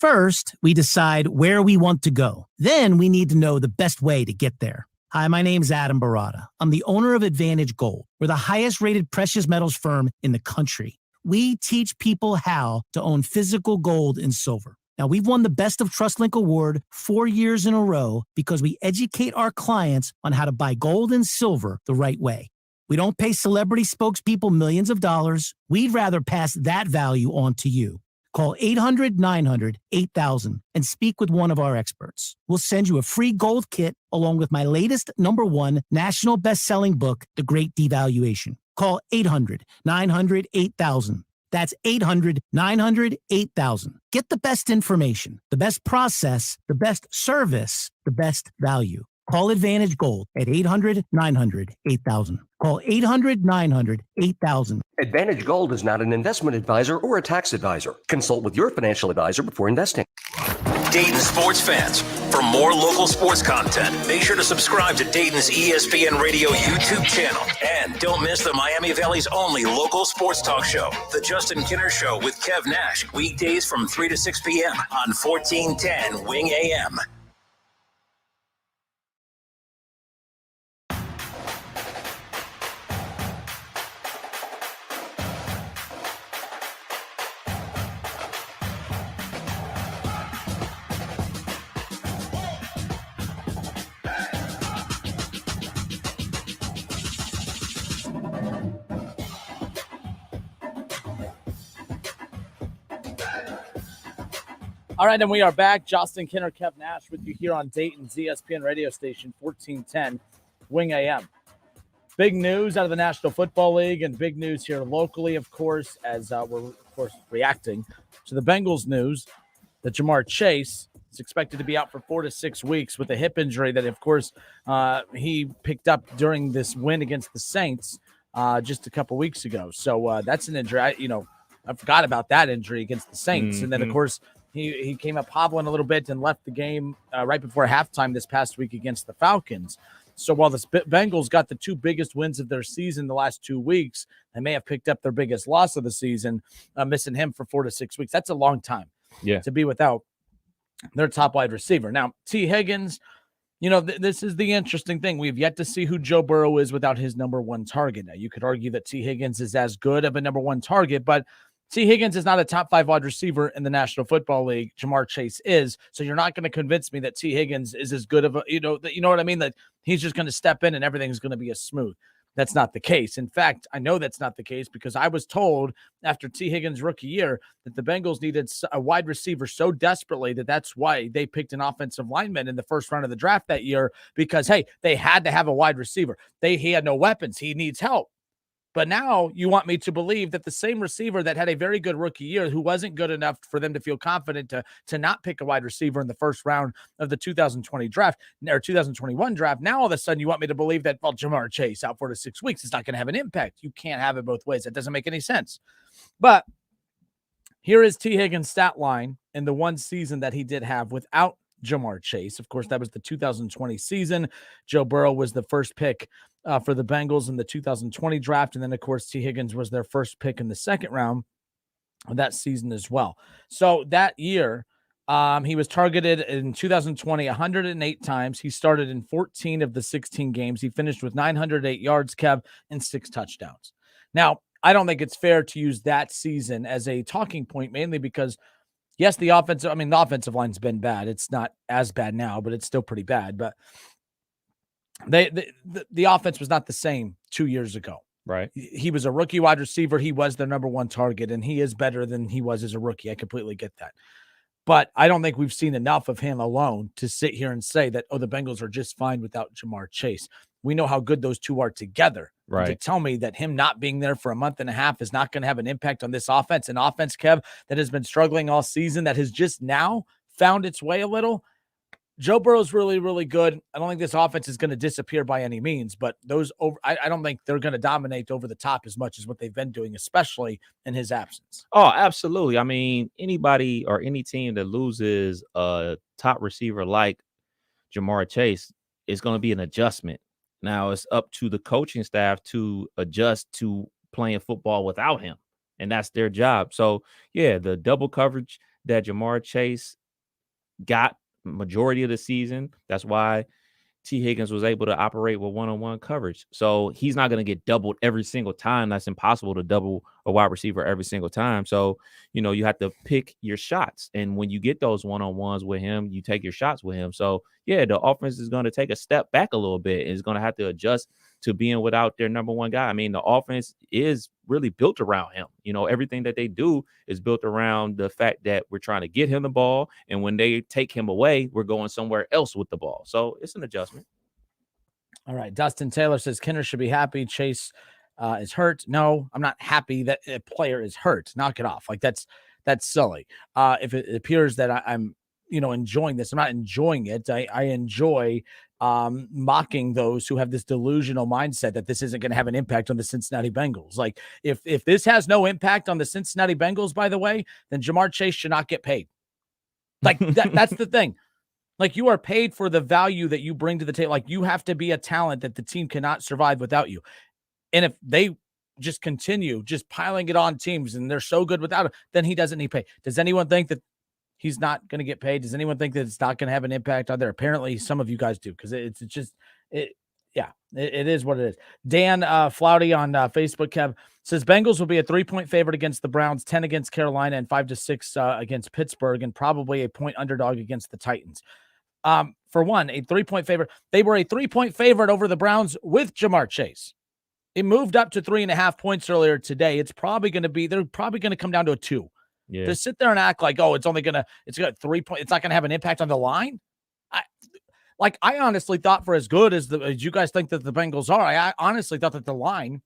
First, we decide where we want to go. Then we need to know the best way to get there. Hi, my name's Adam Barada. I'm the owner of Advantage Gold. We're the highest rated precious metals firm in the country. We teach people how to own physical gold and silver. Now, we've won the Best of TrustLink Award 4 years in a row because we educate our clients on how to buy gold and silver the right way. We don't pay celebrity spokespeople millions of dollars. We'd rather pass that value on to you. Call 800-900-8000 and speak with one of our experts. We'll send you a free gold kit along with my latest #1 national best-selling book, The Great Devaluation. Call 800-900-8000. That's 800-900-8000. Get the best information, the best process, the best service, the best value. Call Advantage Gold at 800-900-8000. Call 800-900-8000. Advantage Gold is not an investment advisor or a tax advisor. Consult with your financial advisor before investing. Dayton sports fans, for more local sports content, make sure to subscribe to Dayton's ESPN Radio YouTube channel. And don't miss the Miami Valley's only local sports talk show, The Justin Kinner Show with Kev Nash, weekdays from 3 to 6 p.m. on 1410 Wing AM. All right, and we are back. Justin Kinner, Kev Nash with you here on Dayton's ESPN radio station, 1410 Wing AM. Big news out of the National Football League and big news here locally, of course, as we're, of course, reacting to the Bengals news that Jamar Chase is expected to be out for 4 to 6 weeks with a hip injury that, of course, he picked up during this win against the Saints just a couple weeks ago. So that's an injury. I forgot about that injury against the Saints. And then, of course, he came up hobbling a little bit and left the game right before halftime this past week against the Falcons. So while the Bengals got the 2 biggest wins of their season the last 2 weeks, they may have picked up their biggest loss of the season, missing him for 4 to 6 weeks. That's a long time to be without their top wide receiver. Now, T. Higgins, this is the interesting thing. We've yet to see who Joe Burrow is without his #1 target. Now, you could argue that T. Higgins is as good of a #1 target, but T. Higgins is not a top 5 wide receiver in the National Football League. Jamar Chase is. So you're not going to convince me that T. Higgins is as good of a, you know what I mean? That he's just going to step in and everything's going to be as smooth. That's not the case. In fact, I know that's not the case because I was told after T. Higgins' rookie year that the Bengals needed a wide receiver so desperately that that's why they picked an offensive lineman in the first round of the draft that year because, hey, they had to have a wide receiver. He had no weapons. He needs help. But now you want me to believe that the same receiver that had a very good rookie year, who wasn't good enough for them to feel confident to not pick a wide receiver in the first round of the 2020 draft or 2021 draft, now all of a sudden you want me to believe that, well, Jamar Chase out 4 to 6 weeks is not going to have an impact. You can't have it both ways. That doesn't make any sense. But here is T. Higgins' stat line in the one season that he did have without Jamar Chase. Of course, that was the 2020 season. Joe Burrow was the first pick for the Bengals in the 2020 draft. And then, of course, T. Higgins was their first pick in the second round of that season as well. So that year, he was targeted in 2020 108 times. He started in 14 of the 16 games. He finished with 908 yards, Kev, and 6 touchdowns. Now, I don't think it's fair to use that season as a talking point, mainly because yes, the offensive line's been bad. It's not as bad now, but it's still pretty bad. But the offense was not the same 2 years ago. Right. He was a rookie wide receiver. He was their number one target, and he is better than he was as a rookie. I completely get that. But I don't think we've seen enough of him alone to sit here and say that, oh, the Bengals are just fine without Jamar Chase. We know how good those two are together. Right. And to tell me that him not being there for a month and a half is not going to have an impact on this offense, an offense, Kev, that has been struggling all season, that has just now found its way a little. Joe Burrow's really, really good. I don't think this offense is going to disappear by any means, but I don't think they're going to dominate over the top as much as what they've been doing, especially in his absence. Oh, absolutely. I mean, anybody or any team that loses a top receiver like Jamar Chase is going to be an adjustment. Now it's up to the coaching staff to adjust to playing football without him, and that's their job. So, yeah, the double coverage that Jamar Chase got majority of the season, that's why T. Higgins was able to operate with one-on-one coverage. So he's not going to get doubled every single time. That's impossible to double a wide receiver every single time. So, you have to pick your shots. And when you get those one-on-ones with him, you take your shots with him. So, yeah, the offense is going to take a step back a little bit and is going to have to adjust to being without their number one guy. I mean, the offense is really built around him. Everything that they do is built around the fact that we're trying to get him the ball. And when they take him away, we're going somewhere else with the ball. So it's an adjustment. All right. Dustin Taylor says Kinner should be happy Chase is hurt. No, I'm not happy that a player is hurt. Knock it off. Like that's silly. If it appears that I'm, enjoying this, I'm not enjoying it. I enjoy mocking those who have this delusional mindset that this isn't going to have an impact on the Cincinnati Bengals. Like if this has no impact on the Cincinnati Bengals, by the way, then Jamar Chase should not get paid. Like that's the thing. Like you are paid for the value that you bring to the table. Like you have to be a talent that the team cannot survive without you. And if they just continue just piling it on teams and they're so good without him, then he doesn't need pay. Does anyone think that he's not going to get paid? Does anyone think that it's not going to have an impact on there? Apparently some of you guys do, because it is what it is. Dan Flouty on Facebook, Kev, says Bengals will be a 3-point favorite against the Browns, 10 against Carolina, and 5-6 against Pittsburgh, and probably a point underdog against the Titans. For one, a 3-point favorite. They were a 3-point favorite over the Browns with Jamar Chase. It moved up to 3.5 points earlier today. They're probably going to come down to a 2. Yeah. To sit there and act like, oh, it's got 3 points. It's not going to have an impact on the line. I honestly thought, for as good as you guys think that the Bengals are, I honestly thought that the line,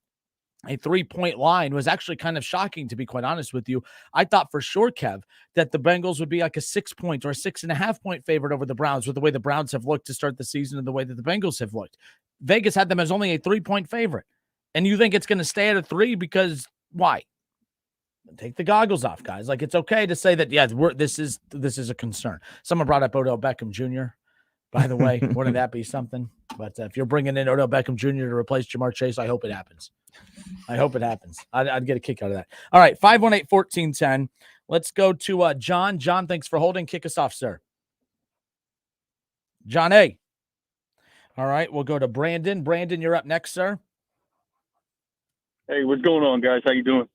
a 3-point line, was actually kind of shocking, to be quite honest with you. I thought for sure, Kev, that the Bengals would be like a 6-point or a 6.5-point favorite over the Browns with the way the Browns have looked to start the season and the way that the Bengals have looked. Vegas had them as only a 3-point favorite. And you think it's going to stay at a 3 because why? Take the goggles off, guys. Like, it's okay to say that, yeah, this is a concern. Someone brought up Odell Beckham Jr., by the way. Wouldn't that be something? But if you're bringing in Odell Beckham Jr. to replace Jamar Chase, I hope it happens. I'd get a kick out of that. All right, 518-1410. Let's go to John. John, thanks for holding. Kick us off, sir. John A. All right, we'll go to Brandon. Brandon, you're up next, sir. Hey, what's going on, guys? How you doing?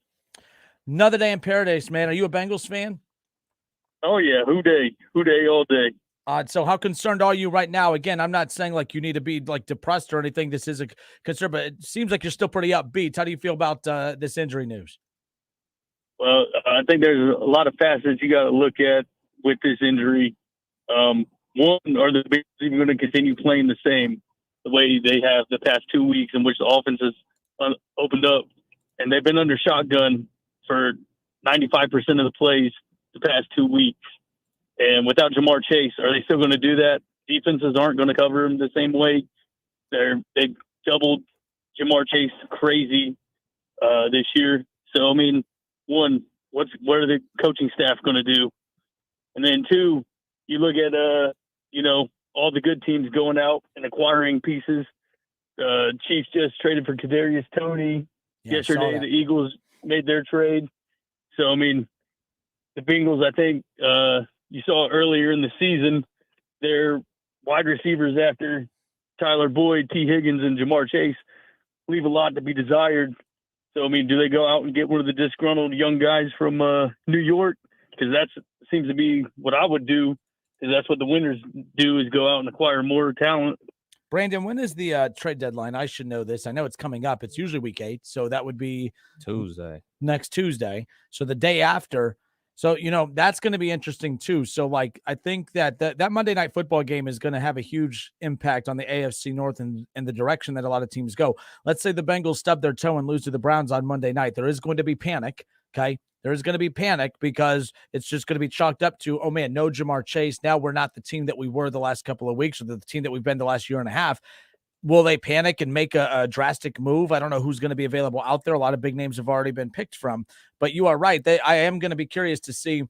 Another day in paradise, man. Are you a Bengals fan? Oh yeah, who day all day. So how concerned are you right now? Again, I'm not saying like you need to be like depressed or anything. This is a concern, but it seems like you're still pretty upbeat. How do you feel about this injury news? Well, I think there's a lot of facets you got to look at with this injury. One, are the Bengals even going to continue playing the same the way they have the past 2 weeks in which the offense has opened up, and they've been under shotgun for 95% of the plays the past 2 weeks. And without Jamar Chase, are they still going to do that? Defenses aren't going to cover him the same way. They doubled Jamar Chase crazy this year. So, I mean, one, what are the coaching staff going to do? And then two, you look at, all the good teams going out and acquiring pieces. Chiefs just traded for Kadarius Toney. Yesterday, the Eagles made their trade. So, I mean, the Bengals, I think, you saw earlier in the season, their wide receivers after Tyler Boyd, T. Higgins, and Jamar Chase leave a lot to be desired. So, I mean, do they go out and get one of the disgruntled young guys from New York? Because that seems to be what I would do, because that's what the winners do, is go out and acquire more talent. Brandon, when is the trade deadline? I should know this. I know it's coming up. It's usually week 8, so that would be Tuesday. Next Tuesday. So the day after. So, that's going to be interesting too. So, like, I think that that Monday Night Football game is going to have a huge impact on the AFC North and the direction that a lot of teams go. Let's say the Bengals stub their toe and lose to the Browns on Monday night. There is going to be panic, okay? There is going to be panic because it's just going to be chalked up to, oh, man, no Jamar Chase. Now we're not the team that we were the last couple of weeks or the team that we've been the last year and a half. Will they panic and make a drastic move? I don't know who's going to be available out there. A lot of big names have already been picked from. But you are right. I am going to be curious to see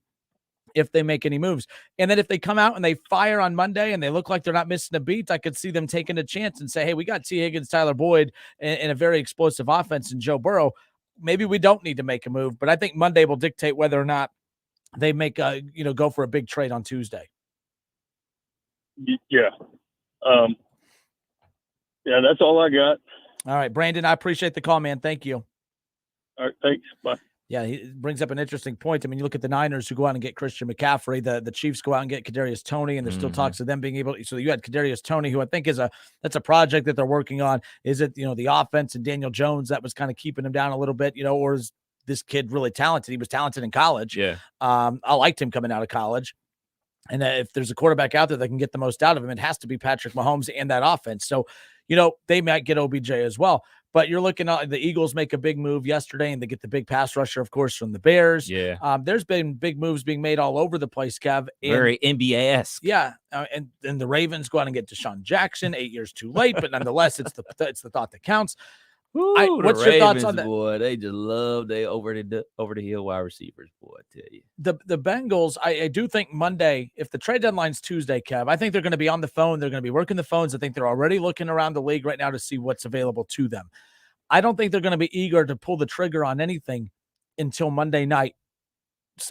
if they make any moves. And then if they come out and they fire on Monday and they look like they're not missing a beat, I could see them taking a chance and say, hey, we got T. Higgins, Tyler Boyd, and a very explosive offense in Joe Burrow. Maybe we don't need to make a move. But I think Monday will dictate whether or not they make go for a big trade on Tuesday. Yeah. Yeah, that's all I got. All right, Brandon, I appreciate the call, man. Thank you. All right, thanks. Bye. Yeah, he brings up an interesting point. I mean, you look at the Niners who go out and get Christian McCaffrey. The Chiefs go out and get Kadarius Toney, and there's still talks of them being able to. So you had Kadarius Toney, who I think that's a project that they're working on. Is it, the offense and Daniel Jones that was kind of keeping him down a little bit, or is this kid really talented? He was talented in college. Yeah. I liked him coming out of college. And if there's a quarterback out there that can get the most out of him, it has to be Patrick Mahomes and that offense. So, they might get OBJ as well. But you're looking at the Eagles make a big move yesterday, and they get the big pass rusher, of course, from the Bears. Yeah. There's been big moves being made all over the place, Kev. Very NBA-esque. Yeah. And the Ravens go out and get Deshaun Jackson, 8 years too late, but nonetheless, it's the thought that counts. What's your thoughts on that? Boy, they just love they over the hill wide receivers, boy, I tell you. The Bengals, I do think Monday, if the trade deadline's Tuesday, Kev, I think they're going to be on the phone. They're going to be working the phones. I think they're already looking around the league right now to see what's available to them. I don't think they're going to be eager to pull the trigger on anything until Monday night's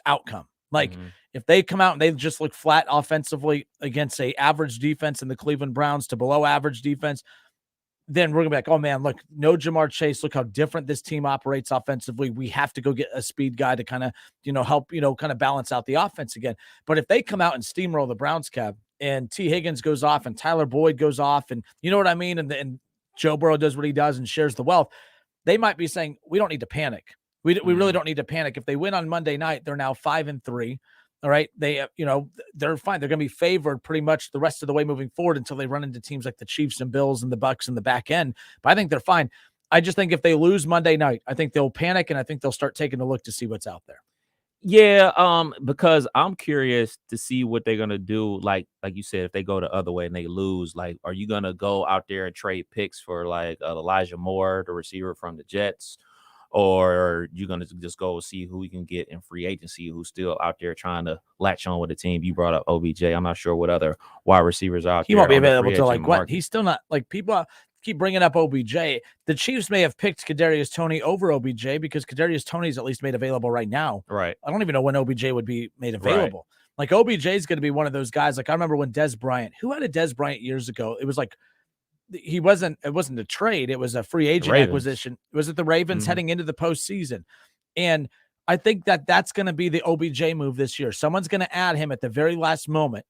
outcome. Like, if they come out and they just look flat offensively against a average defense in the Cleveland Browns to below average defense, then we're going to be like, oh, man, look, no Jamar Chase. Look how different this team operates offensively. We have to go get a speed guy to kind of, help, kind of balance out the offense again. But if they come out and steamroll the Browns, Kev, and T. Higgins goes off and Tyler Boyd goes off and you know what I mean? And Joe Burrow does what he does and shares the wealth, they might be saying, we don't need to panic. We really don't need to panic. If they win on Monday night, they're now 5-3. All right. They, they're fine. They're going to be favored pretty much the rest of the way moving forward until they run into teams like the Chiefs and Bills and the Bucks in the back end. But I think they're fine. I just think if they lose Monday night, I think they'll panic and I think they'll start taking a look to see what's out there. Yeah, because I'm curious to see what they're gonna do. Like you said, if they go the other way and they lose, like, are you gonna go out there and trade picks for like Elijah Moore, the receiver from the Jets? Or are you going to just go see who we can get in free agency who's still out there trying to latch on with the team? You brought up OBJ. I'm not sure what other wide receivers are out there. He won't be available till like what? He's still not, like, people keep bringing up OBJ. The Chiefs may have picked Kadarius Toney over OBJ because Kadarius Toney's at least made available right now. Right. I don't even know when OBJ would be made available. Right. Like, OBJ is going to be one of those guys. Like, I remember when Dez Bryant, who had a Dez Bryant years ago, it was like, it wasn't a trade. It was a free agent acquisition. Was it the Ravens heading into the postseason? And I think that's going to be the OBJ move this year. Someone's going to add him at the very last moment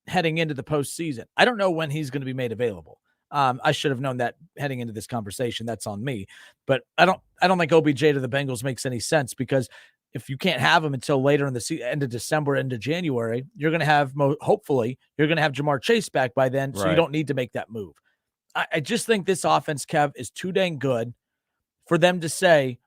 heading into the postseason. I don't know when he's going to be made available. I should have known that heading into this conversation. That's on me. But I don't think OBJ to the Bengals makes any sense, because if you can't have him until later in the end of December, into January, you're going to have hopefully you're going to have Jamar Chase back by then, so you don't need to make that move. I just think this offense, Kev, is too dang good for them to say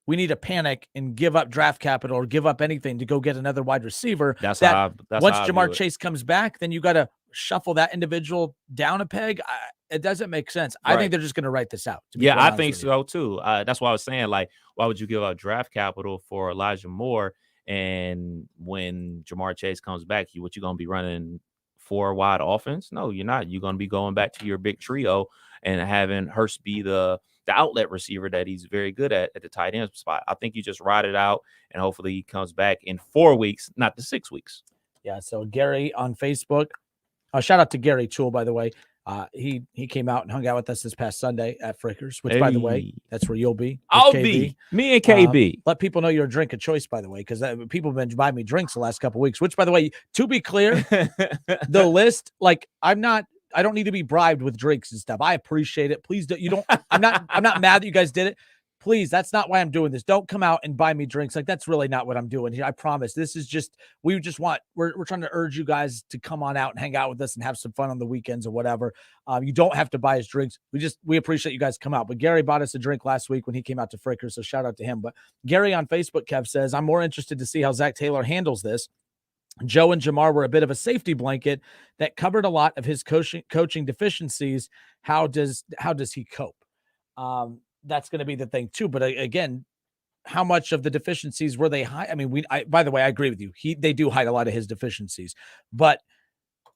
we need to panic and give up draft capital or give up anything to go get another wide receiver. That's once how Jamar Chase comes back, then you got to shuffle that individual down a peg. It doesn't make sense. I think they're just going to write this out. Yeah, I think so too. That's why I was saying, like, why would you give up draft capital for Elijah Moore? And when Jamar Chase comes back, what you going to be running 4 wide offense? No, you're not. You're going to be going back to your big trio and having Hurst be the outlet receiver that he's very good at the tight end spot. I think you just ride it out, and hopefully he comes back in 4 weeks, not the 6 weeks. Yeah. So Gary on Facebook, shout out to Gary Toole, by the way. He came out and hung out with us this past Sunday at Frickers, which, by the way, that's where you'll be. I'll KB. be. Me and KB. Let people know you're a drink of choice, by the way, because people have been buying me drinks the last couple of weeks, which, by the way, to be clear, the list, like, I don't need to be bribed with drinks and stuff. I appreciate it. Please don't, I'm not mad that you guys did it. Please, that's not why I'm doing this. Don't come out and buy me drinks. Like, that's really not what I'm doing here. I promise. This is just, we're trying to urge you guys to come on out and hang out with us and have some fun on the weekends or whatever. You don't have to buy us drinks. We appreciate you guys come out. But Gary bought us a drink last week when he came out to Frickers, so shout out to him. But Gary on Facebook, Kev, says, I'm more interested to see how Zach Taylor handles this. Joe and Jamar were a bit of a safety blanket that covered a lot of his coaching deficiencies. How does he cope? That's going to be the thing too. But again, how much of the deficiencies were they hide? I mean, by the way, I agree with you. They do hide a lot of his deficiencies, but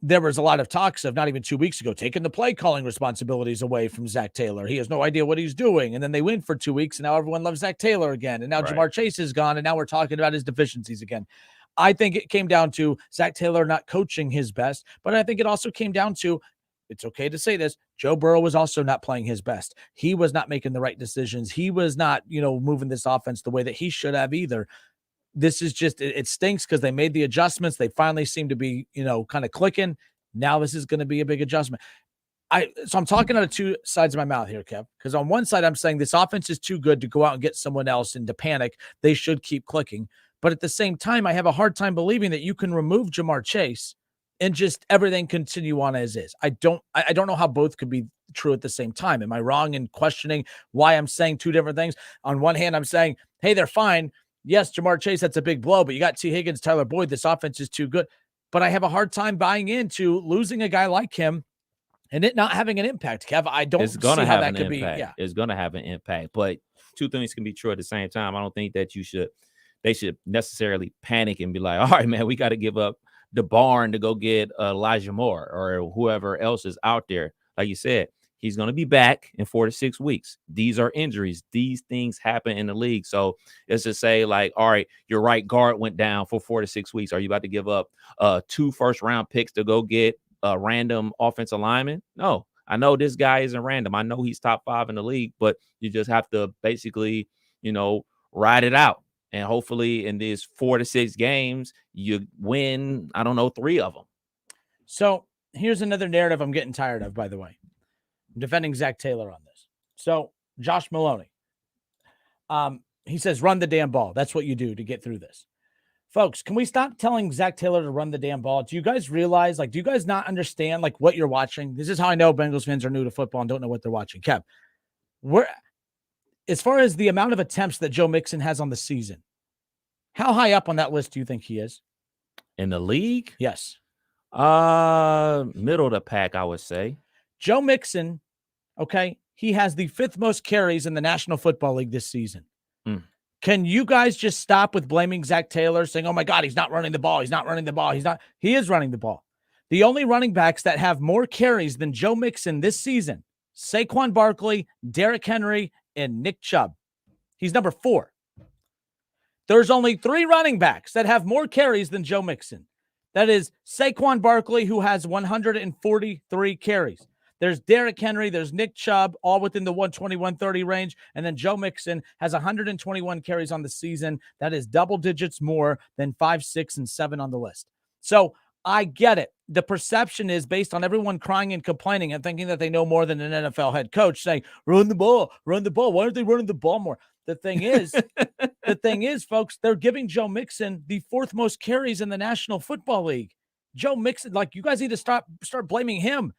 there was a lot of talks of not even 2 weeks ago, taking the play calling responsibilities away from Zach Taylor. He has no idea what he's doing. And then they win for 2 weeks, and now everyone loves Zach Taylor again. And now Jamar Chase is gone, and now we're talking about his deficiencies again. I think it came down to Zach Taylor not coaching his best, but I think it also came down to, it's okay to say this, Joe Burrow was also not playing his best. He was not making the right decisions. He was not, moving this offense the way that he should have either. This is just, it stinks because they made the adjustments. They finally seem to be, kind of clicking. Now this is going to be a big adjustment. So I'm talking out of two sides of my mouth here, Kev, because on one side, I'm saying this offense is too good to go out and get someone else and to panic. They should keep clicking. But at the same time, I have a hard time believing that you can remove Jamar Chase and just everything continue on as is. I don't know how both could be true at the same time. Am I wrong in questioning why I'm saying two different things? On one hand, I'm saying, hey, they're fine. Yes, Jamar Chase, that's a big blow, but you got T. Higgins, Tyler Boyd. This offense is too good. But I have a hard time buying into losing a guy like him and it not having an impact. Kev, I don't see how that could be. Yeah. It's going to have an impact. But two things can be true at the same time. I don't think that they should necessarily panic and be like, all right, man, we got to give up the barn to go get Elijah Moore or whoever else is out there. Like you said, he's going to be back in 4 to 6 weeks. These are injuries. These things happen in the league. So it's to say, like, all right, your right guard went down for 4 to 6 weeks. Are you about to give up 2 first-round picks to go get a random offensive lineman? No. I know this guy isn't random. I know he's top 5 in the league, but you just have to basically, ride it out. And hopefully in these 4 to 6 games, you win, 3 of them. So here's another narrative I'm getting tired of, by the way. I'm defending Zach Taylor on this. So Josh Maloney, he says, run the damn ball. That's what you do to get through this. Folks, can we stop telling Zach Taylor to run the damn ball? Do you guys realize, do you guys not understand, what you're watching? This is how I know Bengals fans are new to football and don't know what they're watching. Kev, as far as the amount of attempts that Joe Mixon has on the season, how high up on that list do you think he is? In the league? Yes. Middle of the pack, I would say. Joe Mixon, okay, he has the 5th most carries in the National Football League this season. Can you guys just stop with blaming Zach Taylor, saying, oh my God, he's not running the ball. He's not running the ball. He is running the ball. The only running backs that have more carries than Joe Mixon this season, Saquon Barkley, Derrick Henry, and Nick Chubb. He's number 4. There's only 3 running backs that have more carries than Joe Mixon. That is Saquon Barkley, who has 143 carries. There's Derrick Henry, there's Nick Chubb, all within the 120, 130 range. And then Joe Mixon has 121 carries on the season. That is double digits more than 5, 6, and 7 on the list. So I get it. The perception is based on everyone crying and complaining and thinking that they know more than an NFL head coach saying, run the ball. Why aren't they running the ball more? The thing is, folks, they're giving Joe Mixon the 4th most carries in the National Football League. Joe Mixon, like, you guys need to start blaming him.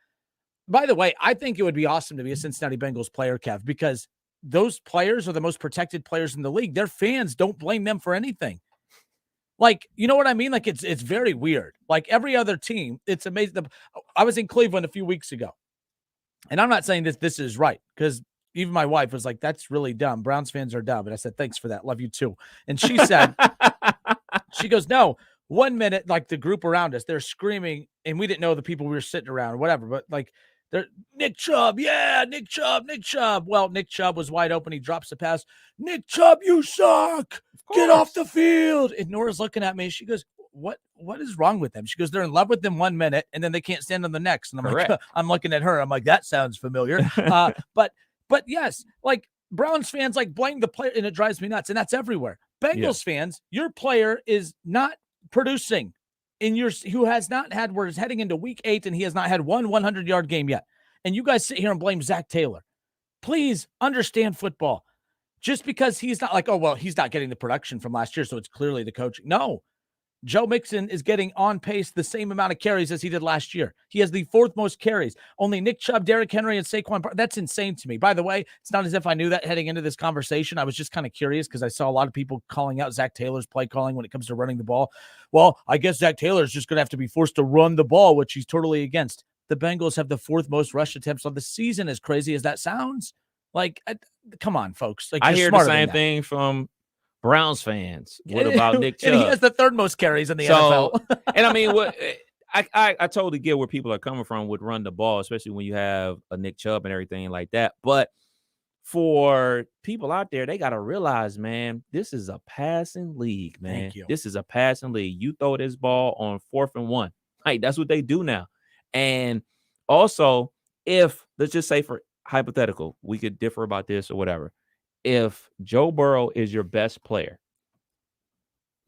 By the way, I think it would be awesome to be a Cincinnati Bengals player, Kev, because those players are the most protected players in the league. Their fans don't blame them for anything. Like, you know what I mean? Like, it's very weird. Like, every other team, it's amazing. I was in Cleveland a few weeks ago, and I'm not saying this is right, because even my wife was like, that's really dumb. Browns fans are dumb. And I said, thanks for that. Love you too. And she said, she goes, no, 1 minute, like, the group around us, they're screaming, and we didn't know the people we were sitting around or whatever, but like, they're Nick Chubb. Yeah, Nick Chubb. Well, Nick Chubb was wide open. He drops the pass. Nick Chubb, you suck. Get off the field. And Nora's looking at me. She goes, what is wrong with them? She goes, they're in love with them 1 minute, and then they can't stand on the next. And I'm like, I'm looking at her. I'm like, that sounds familiar. But yes, like, Browns fans, like, blame the player, and it drives me nuts. And that's everywhere. Bengals fans, your player is not producing who has not had, we're heading into week 8, and he has not had one 100-yard game yet. And you guys sit here and blame Zach Taylor. Please understand football. Just because he's not like, oh, well, he's not getting the production from last year, so it's clearly the coaching. No. Joe Mixon is getting on pace the same amount of carries as he did last year. He has the 4th most carries. Only Nick Chubb, Derrick Henry, and Saquon. That's insane to me. By the way, it's not as if I knew that heading into this conversation. I was just kind of curious because I saw a lot of people calling out Zach Taylor's play calling when it comes to running the ball. Well, I guess Zach Taylor is just going to have to be forced to run the ball, which he's totally against. The Bengals have the 4th most rush attempts on the season, as crazy as that sounds. Like, come on, folks. Like, I hear the same thing from Browns fans. What about Nick Chubb? And he has the 3rd most carries in the NFL. And I mean, I totally get where people are coming from with run the ball, especially when you have a Nick Chubb and everything like that. But for people out there, they got to realize, man, this is a passing league, man. Thank you. This is a passing league. You throw this ball on 4th and 1. Like, that's what they do now. And also, if, let's just say, for hypothetical, we could differ about this or whatever. If Joe Burrow is your best player,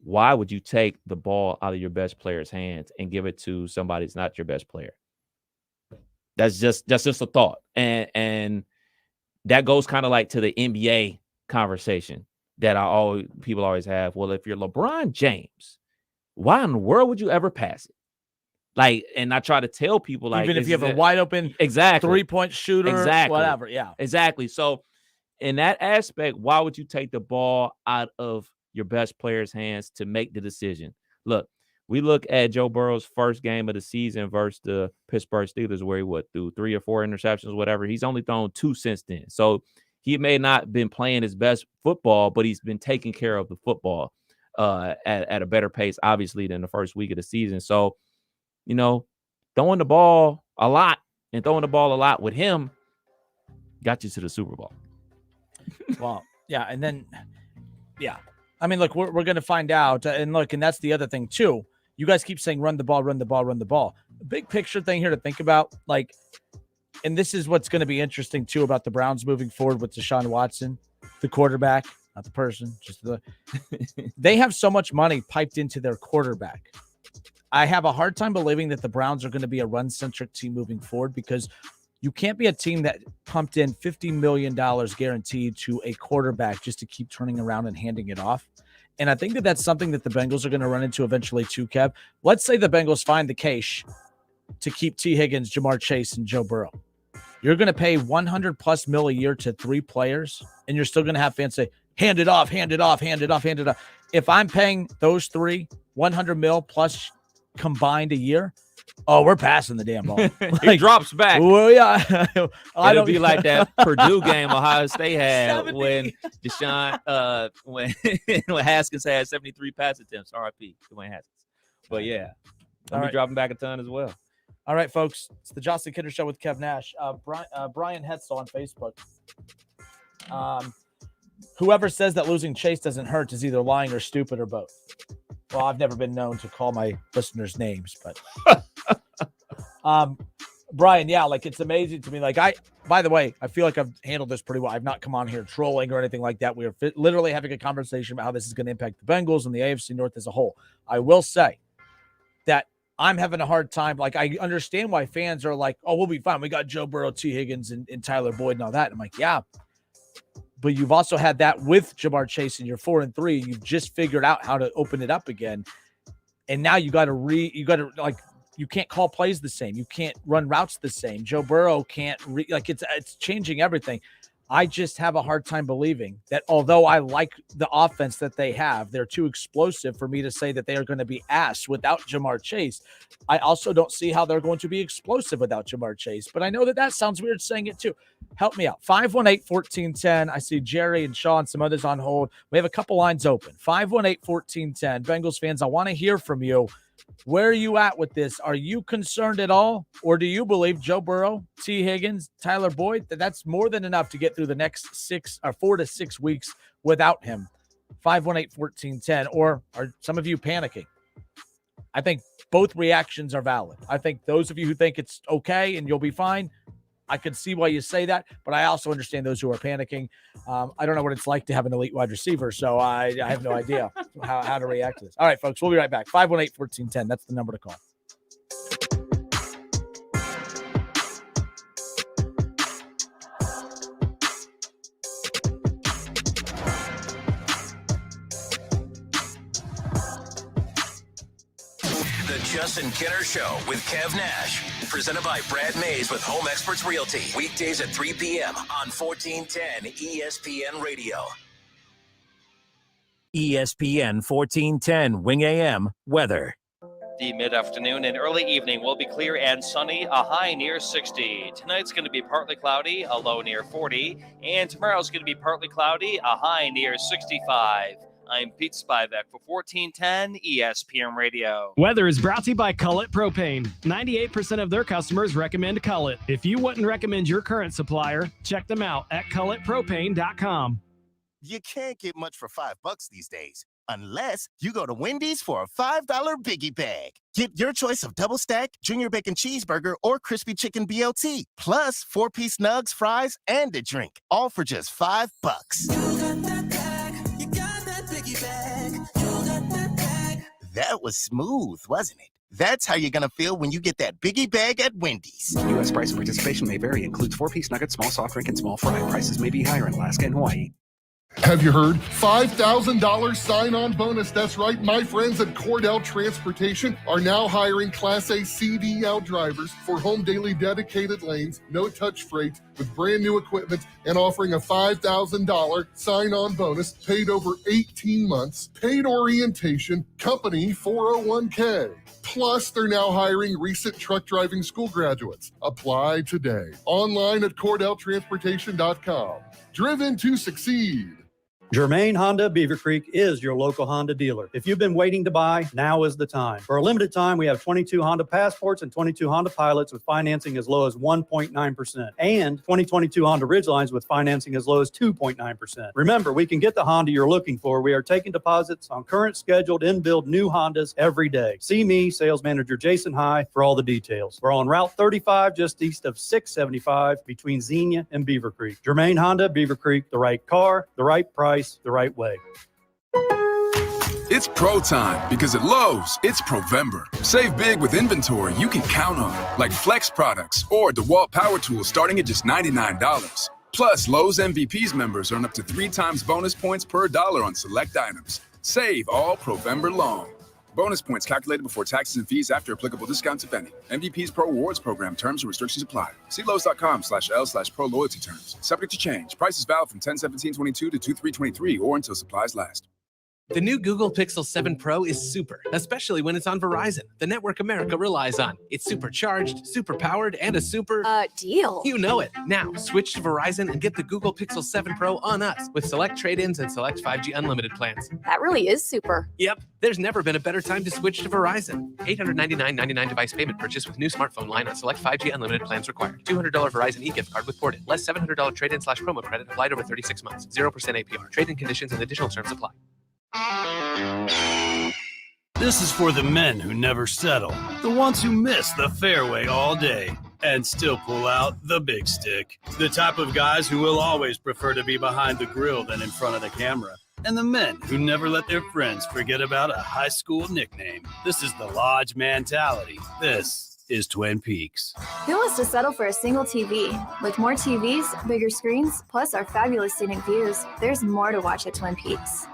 why would you take the ball out of your best player's hands and give it to somebody that's not your best player? That's just a thought. And that goes kind of like to the NBA conversation that people always have. Well, if you're LeBron James, why in the world would you ever pass it? Like, and I try to tell people, like, even if you have a wide open 3-point shooter, whatever. Yeah, exactly. So in that aspect, why would you take the ball out of your best player's hands to make the decision? Look, we look at Joe Burrow's first game of the season versus the Pittsburgh Steelers, where he threw 3 or 4 interceptions, whatever. He's only thrown 2 since then. So he may not been playing his best football, but he's been taking care of the football at a better pace, obviously, than the first week of the season. So, you know, throwing the ball a lot with him got you to the Super Bowl. Well, yeah. And then, yeah. I mean, look, we're going to find out. And look, and that's the other thing, too. You guys keep saying run the ball, run the ball, run the ball. Big picture thing here to think about, like, and this is what's going to be interesting, too, about the Browns moving forward with Deshaun Watson, the quarterback, not the person, just they have so much money piped into their quarterback. I have a hard time believing that the Browns are going to be a run-centric team moving forward, because you can't be a team that pumped in $50 million guaranteed to a quarterback just to keep turning around and handing it off. And I think that that's something that the Bengals are going to run into eventually too, Kev. Let's say the Bengals find the cash to keep T. Higgins, Jamar Chase, and Joe Burrow. You're going to pay $100+ million a year to 3 players, and you're still going to have fans say, hand it off, hand it off, hand it off, hand it off. If I'm paying those 3 $100 million plus combined a year, oh, we're passing the damn ball. It drops back. Well, yeah. It'll be like that Purdue game Ohio State had 70. When Deshaun, when Haskins had 73 pass attempts. RIP, Dwayne Haskins. But yeah, I'll be dropping back a ton as well. All right, folks. It's the Justin Kinner Show with Kev Nash. Brian Hetzel on Facebook. Whoever says that losing Chase doesn't hurt is either lying or stupid or both. Well, I've never been known to call my listeners names, but Brian, yeah, like it's amazing to me. Like by the way, I feel like I've handled this pretty well. I've not come on here trolling or anything like that. We are literally having a conversation about how this is going to impact the Bengals and the AFC North as a whole. I will say that I'm having a hard time. Like, I understand why fans are like, oh, we'll be fine. We got Joe Burrow, T. Higgins, and Tyler Boyd and all that. And I'm like, yeah. But you've also had that with Jamar Chase and you're 4-3. You've just figured out how to open it up again. And now you got to you can't call plays the same. You can't run routes the same. Joe Burrow can't it's changing everything. I just have a hard time believing that although I like the offense that they have, they're too explosive for me to say that they are going to be ass without Jamar Chase. I also don't see how they're going to be explosive without Jamar Chase, but I know that sounds weird saying it too. Help me out. 518-1410. I see Jerry and Shaw and some others on hold. We have a couple lines open. 518-1410. Bengals fans, I want to hear from you. Where are you at with this? Are you concerned at all? Or do you believe Joe Burrow, T. Higgins, Tyler Boyd, that's more than enough to get through the next 4 to 6 weeks without him? 518-1410. Or are some of you panicking? I think both reactions are valid. I think those of you who think it's okay and you'll be fine, I could see why you say that, but I also understand those who are panicking. I don't know what it's like to have an elite wide receiver, so I have no idea how to react to this. All right, folks, we'll be right back. 518-1410. That's the number to call. Justin Kinner Show with Kev Nash. Presented by Brad Mays with Home Experts Realty. Weekdays at 3 p.m. on 1410 ESPN Radio. ESPN 1410 Wing AM weather. The mid-afternoon and early evening will be clear and sunny, a high near 60. Tonight's going to be partly cloudy, a low near 40. And tomorrow's going to be partly cloudy, a high near 65. I'm Pete Spivak for 1410 ESPN Radio. Weather is brought to you by Cullet Propane. 98% of their customers recommend Cullet. If you wouldn't recommend your current supplier, check them out at culletpropane.com. You can't get much for $5 these days, unless you go to Wendy's for a $5 Biggie Bag. Get your choice of double stack, junior bacon cheeseburger, or crispy chicken BLT, plus 4-piece nugs, fries, and a drink, all for just $5. That was smooth, wasn't it? That's how you're going to feel when you get that Biggie Bag at Wendy's. U.S. price and participation may vary. Includes 4-piece nuggets, small soft drink, and small fry. Prices may be higher in Alaska and Hawaii. Have you heard? $5,000 sign-on bonus. That's right. My friends at Cordell Transportation are now hiring Class A CDL drivers for home daily dedicated lanes, no-touch freight with brand new equipment, and offering a $5,000 sign-on bonus paid over 18 months, paid orientation, company 401k. Plus, they're now hiring recent truck driving school graduates. Apply today. Online at CordellTransportation.com. Driven to succeed. Germain Honda Beaver Creek is your local Honda dealer. If you've been waiting to buy, now is the time. For a limited time, we have 22 Honda Passports and 22 Honda Pilots with financing as low as 1.9% and 2022 Honda Ridgelines with financing as low as 2.9%. Remember, we can get the Honda you're looking for. We are taking deposits on current scheduled in-build new Hondas every day. See me, sales manager Jason High, for all the details. We're on Route 35 just east of 675 between Xenia and Beaver Creek. Germain Honda Beaver Creek, the right car, the right price, the right way. It's pro time because at Lowe's, it's Provember. Save big with inventory you can count on, like Flex products or DeWalt power tools starting at just $99. Plus, Lowe's MVPs members earn up to 3 times bonus points per dollar on select items. Save all Provember long. Bonus points calculated before taxes and fees after applicable discounts, if any. MVP's Pro Rewards Program. Terms and restrictions apply. See Lowe's.com/L/Pro Loyalty Terms. Subject to change. Prices valid from 10/17/22 to 2/3/23 or until supplies last. The new Google Pixel 7 Pro is super, especially when it's on Verizon, the network America relies on. It's supercharged, super powered, and a super deal. You know it. Now, switch to Verizon and get the Google Pixel 7 Pro on us with select trade-ins and select 5G unlimited plans. That really is super. Yep. There's never been a better time to switch to Verizon. $899.99 device payment purchase with new smartphone line on select 5G unlimited plans required. $200 Verizon e-gift card with ported. Less $700 trade-in/promo credit applied over 36 months. 0% APR. Trade-in conditions and additional terms apply. This is for the men who never settle, the ones who miss the fairway all day. and still pull out the big stick. The type of guys who will always prefer to be behind the grill than in front of the camera. And the men who never let their friends forget about a high school nickname. This is the Lodge mentality. This is Twin Peaks. Who wants to settle for a single TV? With more TVs, bigger screens, plus our fabulous scenic views, there's more to watch at Twin Peaks.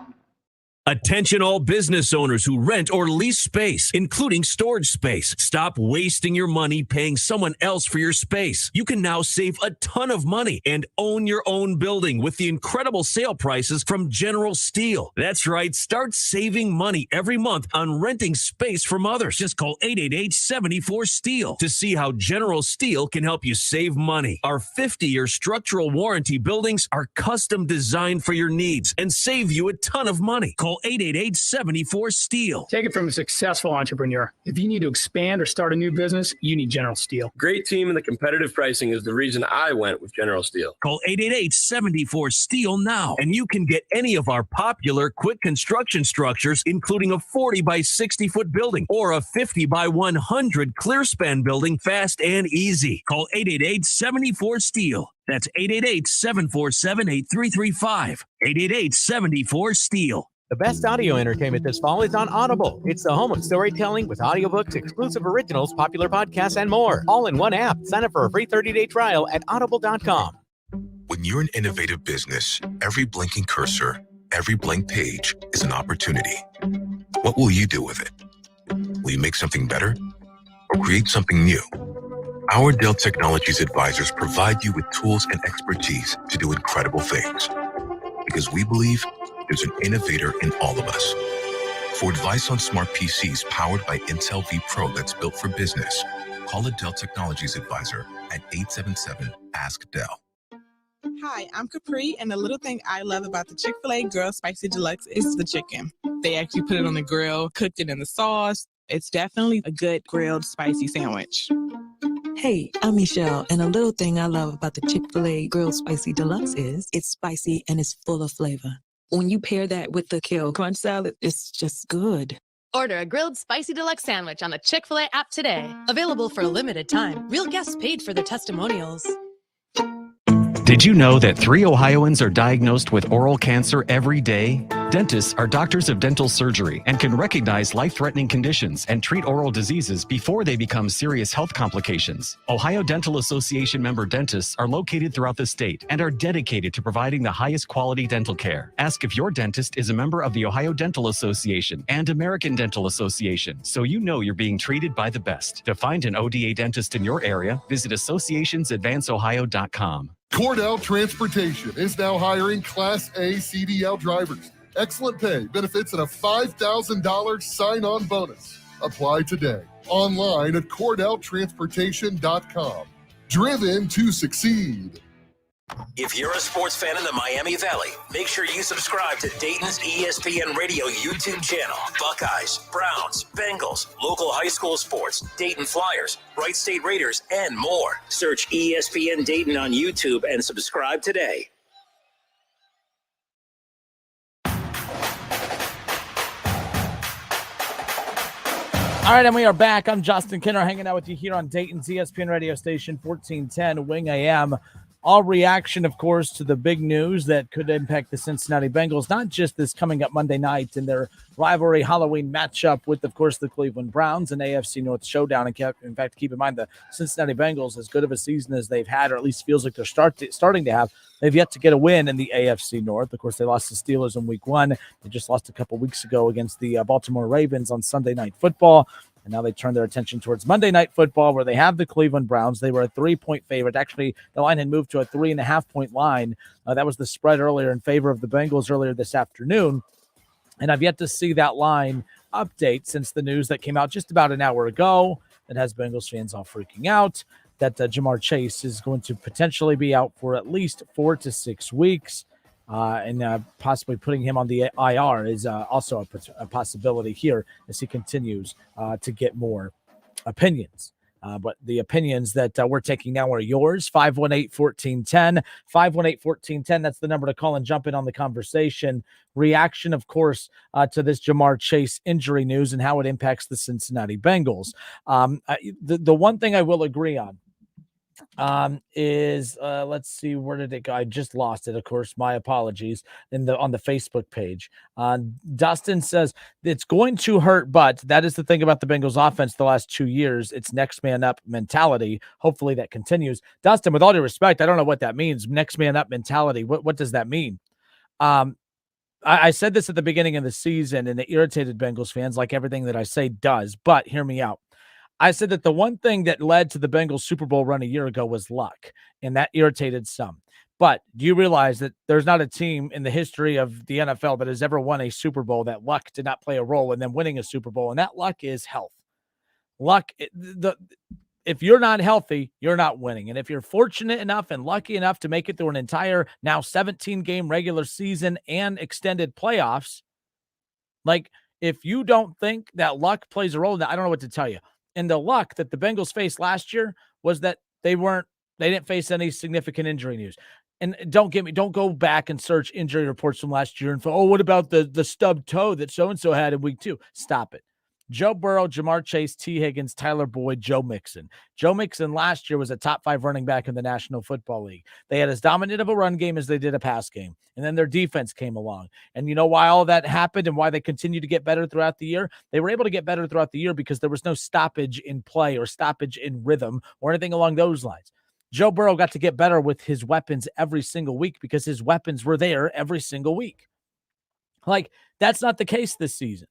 Attention all business owners who rent or lease space, including storage space. Stop wasting your money paying someone else for your space. You can now save a ton of money and own your own building with the incredible sale prices from General Steel. That's right. Start saving money every month on renting space from others. Just call 888-74-STEEL to see how General Steel can help you save money. Our 50-year structural warranty buildings are custom designed for your needs and save you a ton of money. Call 888-74-STEEL. Take it from a successful entrepreneur. If you need to expand or start a new business, you need General Steel. Great team and the competitive pricing is the reason I went with General Steel. Call 888-74-STEEL now, and you can get any of our popular quick construction structures, including a 40 by 60 foot building or a 50 by 100 clear span building fast and easy. Call 888-74-STEEL. That's 888-747-8335. 888-74-STEEL. The best audio entertainment this fall is on Audible. It's the home of storytelling with audiobooks, exclusive originals, popular podcasts, and more. All in one app. Sign up for a free 30-day trial at audible.com. When you're an innovative business, every blinking cursor, every blank page is an opportunity. What will you do with it? Will you make something better or create something new? Our Dell Technologies advisors provide you with tools and expertise to do incredible things. Because we believe there's an innovator in all of us. For advice on smart PCs powered by Intel V Pro that's built for business, call a Dell Technologies advisor at 877-ASK-DELL. Hi, I'm Capri, and the little thing I love about the Chick-fil-A Grilled Spicy Deluxe is the chicken. They actually put it on the grill, cooked it in the sauce. It's definitely a good grilled spicy sandwich. Hey, I'm Michelle, and a little thing I love about the Chick-fil-A Grilled Spicy Deluxe is it's spicy and it's full of flavor. When you pair that with the kale crunch salad, it's just good. Order a grilled spicy deluxe sandwich on the Chick-fil-A app today. Available for a limited time. Real guests paid for their testimonials. Did you know that 3 Ohioans are diagnosed with oral cancer every day? Dentists are doctors of dental surgery and can recognize life-threatening conditions and treat oral diseases before they become serious health complications. Ohio Dental Association member dentists are located throughout the state and are dedicated to providing the highest quality dental care. Ask if your dentist is a member of the Ohio Dental Association and American Dental Association, so you know you're being treated by the best. To find an ODA dentist in your area, visit associationsadvanceohio.com. Cordell Transportation is now hiring Class A CDL drivers. Excellent pay, benefits, and a $5,000 sign-on bonus. Apply today. Online at CordellTransportation.com. Driven to succeed. If you're a sports fan in the Miami Valley, make sure you subscribe to Dayton's ESPN Radio YouTube channel. Buckeyes, Browns, Bengals, local high school sports, Dayton Flyers, Wright State Raiders, and more. Search ESPN Dayton on YouTube and subscribe today. All right, and we are back. I'm Justin Kinner, hanging out with you here on Dayton's ESPN radio station, 1410 Wing AM. All reaction, of course, to the big news that could impact the Cincinnati Bengals, not just this coming up Monday night in their rivalry Halloween matchup with, of course, the Cleveland Browns and AFC North showdown. And in fact, keep in mind the Cincinnati Bengals, as good of a season as they've had, or at least feels like they're starting to have, they've yet to get a win in the AFC North. Of course, they lost to Steelers in Week 1. They just lost a couple weeks ago against the Baltimore Ravens on Sunday Night Football. And now they turn their attention towards Monday Night Football, where they have the Cleveland Browns. They were a 3-point favorite. Actually, the line had moved to a 3.5-point line. That was the spread earlier in favor of the Bengals earlier this afternoon. And I've yet to see that line update since the news that came out just about an hour ago that has Bengals fans all freaking out that Jamar Chase is going to potentially be out for at least 4 to 6 weeks. And possibly putting him on the IR is also a possibility here as he continues to get more opinions. But the opinions that we're taking now are yours. 518-1410. 518-1410. That's the number to call and jump in on the conversation. Reaction, of course, to this Jamar Chase injury news and how it impacts the Cincinnati Bengals. The one thing I will agree on Let's see, where did it go? I just lost it. Of course, my apologies. On the Facebook page, Dustin says it's going to hurt, but that is the thing about the Bengals offense the last 2 years. It's next man up mentality. Hopefully that continues. Dustin, with all due respect, I don't know what that means. Next man up mentality. What does that mean? I said this at the beginning of the season, and it irritated Bengals fans, like everything that I say does. But hear me out. I said that the one thing that led to the Bengals Super Bowl run a year ago was luck, and that irritated some. But do you realize that there's not a team in the history of the NFL that has ever won a Super Bowl that luck did not play a role in them winning a Super Bowl? And that luck is health. Luck, if you're not healthy, you're not winning. And if you're fortunate enough and lucky enough to make it through an entire now 17-game regular season and extended playoffs, like if you don't think that luck plays a role in that, I don't know what to tell you. And the luck that the Bengals faced last year was that they didn't face any significant injury news. And don't go back and search injury reports from last year and what about the stub toe that so-and-so had in week 2? Stop it. Joe Burrow, Jamar Chase, T. Higgins, Tyler Boyd, Joe Mixon. Joe Mixon last year was a top 5 running back in the National Football League. They had as dominant of a run game as they did a pass game. And then their defense came along. And you know why all that happened and why they continue to get better throughout the year? They were able to get better throughout the year because there was no stoppage in play or stoppage in rhythm or anything along those lines. Joe Burrow got to get better with his weapons every single week because his weapons were there every single week. Like, that's not the case this season.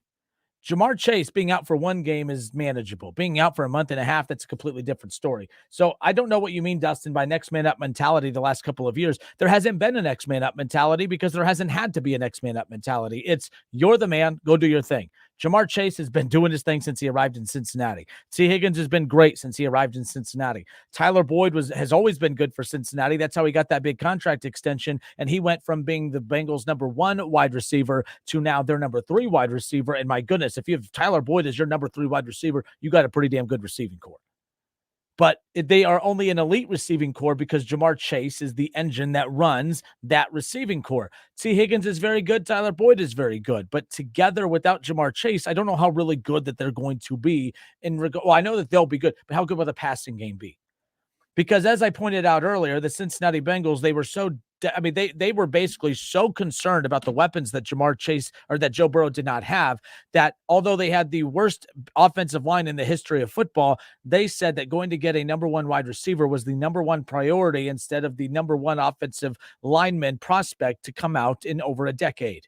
Jamar Chase being out for one game is manageable. Being out for a month and a half, that's a completely different story. So I don't know what you mean, Dustin, by next man up mentality the last couple of years. There hasn't been a next man up mentality because there hasn't had to be a next man up mentality. It's you're the man, go do your thing. Jamar Chase has been doing his thing since he arrived in Cincinnati. T. Higgins has been great since he arrived in Cincinnati. Tyler Boyd has always been good for Cincinnati. That's how he got that big contract extension, and he went from being the Bengals' number 1 wide receiver to now their number 3 wide receiver. And my goodness, if you have Tyler Boyd as your number 3 wide receiver, you got a pretty damn good receiving core. But they are only an elite receiving core because Jamar Chase is the engine that runs that receiving core. T. Higgins is very good. Tyler Boyd is very good. But together without Jamar Chase, I don't know how really good that they're going to be. Well, I know that they'll be good, but how good will the passing game be? Because as I pointed out earlier, the Cincinnati Bengals, they were they were basically so concerned about the weapons that Jamar Chase or that Joe Burrow did not have that although they had the worst offensive line in the history of football, they said that going to get a number 1 wide receiver was the number 1 priority instead of the number 1 offensive lineman prospect to come out in over a decade.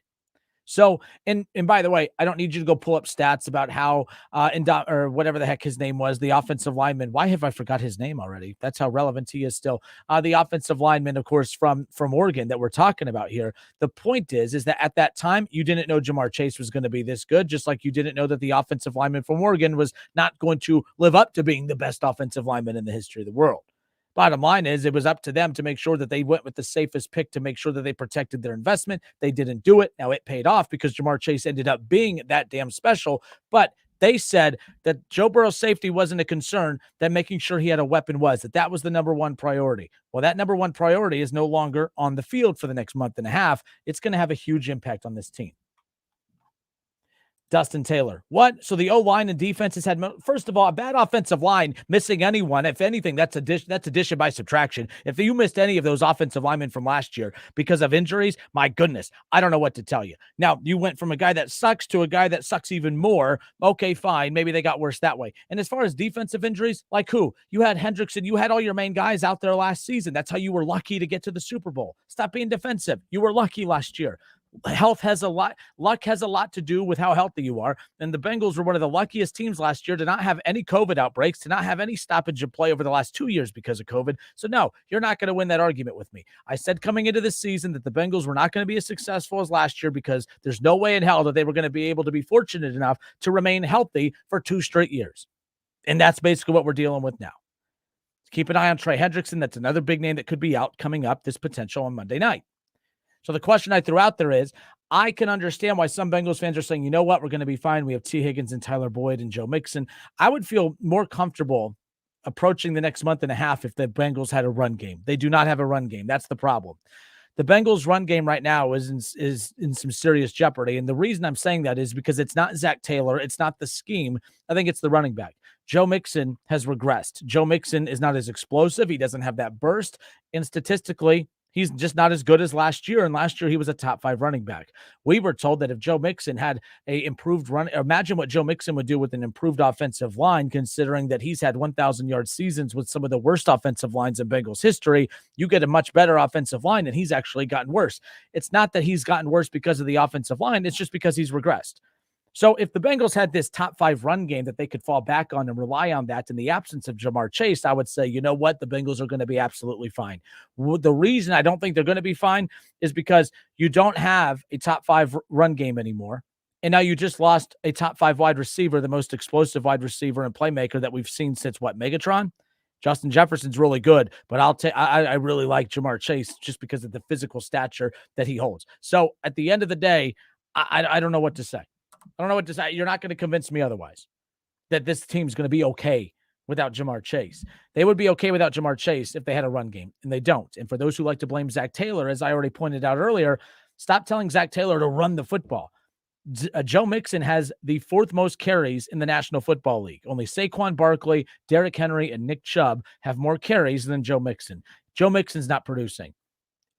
So, and by the way, I don't need you to go pull up stats about how, or whatever the heck his name was, the offensive lineman. Why have I forgot his name already? That's how relevant he is still. The offensive lineman, of course, from Oregon that we're talking about here. The point is that at that time, you didn't know Jamar Chase was going to be this good, just like you didn't know that the offensive lineman from Oregon was not going to live up to being the best offensive lineman in the history of the world. Bottom line is it was up to them to make sure that they went with the safest pick to make sure that they protected their investment. They didn't do it. Now it paid off because Jamar Chase ended up being that damn special. But they said that Joe Burrow's safety wasn't a concern, that making sure he had a weapon was, that was the number 1 priority. Well, that number 1 priority is no longer on the field for the next month and a half. It's going to have a huge impact on this team. Dustin Taylor. What? So the O-line and defense has had, first of all, a bad offensive line missing anyone. If anything, that's addition by subtraction. If you missed any of those offensive linemen from last year because of injuries, my goodness, I don't know what to tell you. Now, you went from a guy that sucks to a guy that sucks even more. Okay, fine. Maybe they got worse that way. And as far as defensive injuries, like who? You had Hendrickson. You had all your main guys out there last season. That's how you were lucky to get to the Super Bowl. Stop being defensive. You were lucky last year. Luck has a lot to do with how healthy you are. And the Bengals were one of the luckiest teams last year to not have any COVID outbreaks, to not have any stoppage of play over the last 2 years because of COVID. So no, you're not going to win that argument with me. I said coming into this season that the Bengals were not going to be as successful as last year because there's no way in hell that they were going to be able to be fortunate enough to remain healthy for 2 straight years. And that's basically what we're dealing with now. Keep an eye on Trey Hendrickson. That's another big name that could be out coming up this potential on Monday night. So the question I threw out there is, I can understand why some Bengals fans are saying, you know what, we're going to be fine. We have T. Higgins and Tyler Boyd and Joe Mixon. I would feel more comfortable approaching the next month and a half if the Bengals had a run game. They do not have a run game. That's the problem. The Bengals run game right now is in some serious jeopardy. And the reason I'm saying that is because it's not Zach Taylor. It's not the scheme. I think it's the running back. Joe Mixon has regressed. Joe Mixon is not as explosive. He doesn't have that burst. And statistically, he's just not as good as last year. And last year, he was a top 5 running back. We were told that if Joe Mixon had a improved run, imagine what Joe Mixon would do with an improved offensive line, considering that he's had 1,000-yard seasons with some of the worst offensive lines in Bengals history. You get a much better offensive line, and he's actually gotten worse. It's not that he's gotten worse because of the offensive line. It's just because he's regressed. So if the Bengals had this top 5 run game that they could fall back on and rely on that in the absence of Jamar Chase, I would say, you know what? The Bengals are going to be absolutely fine. The reason I don't think they're going to be fine is because you don't have a top 5 run game anymore. And now you just lost a top 5 wide receiver, the most explosive wide receiver and playmaker that we've seen since Megatron? Justin Jefferson's really good, but I really like Jamar Chase just because of the physical stature that he holds. So at the end of the day, I don't know what to say. I don't know what to say. You're not going to convince me otherwise that this team's going to be okay without Jamar Chase. They would be okay without Jamar Chase if they had a run game, and they don't. And for those who like to blame Zach Taylor, as I already pointed out earlier, stop telling Zach Taylor to run the football. Joe Mixon has the 4th most carries in the National Football League. Only Saquon Barkley, Derrick Henry, and Nick Chubb have more carries than Joe Mixon. Joe Mixon's not producing.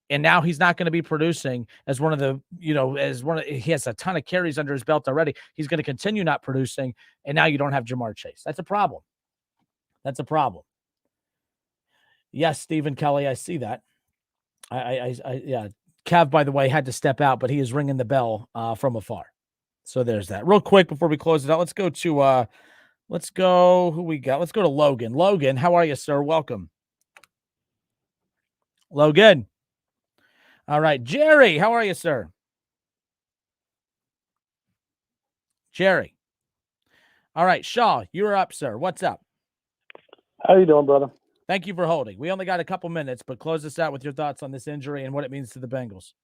And now he's not going to be producing as one of the, he has a ton of carries under his belt already. He's going to continue not producing. And now you don't have Jamar Chase. That's a problem. That's a problem. Yes, Stephen Kelly, I see that. Yeah. Kev, by the way, had to step out, but he is ringing the bell from afar. So there's that. Real quick before we close it out, let's go who we got? Let's go to Logan. Logan, how are you, sir? Welcome. Logan. All right. Jerry, how are you, sir? Jerry. All right. Shaw, you're up, sir. What's up? How you doing, brother? Thank you for holding. We only got a couple minutes, but close us out with your thoughts on this injury and what it means to the Bengals.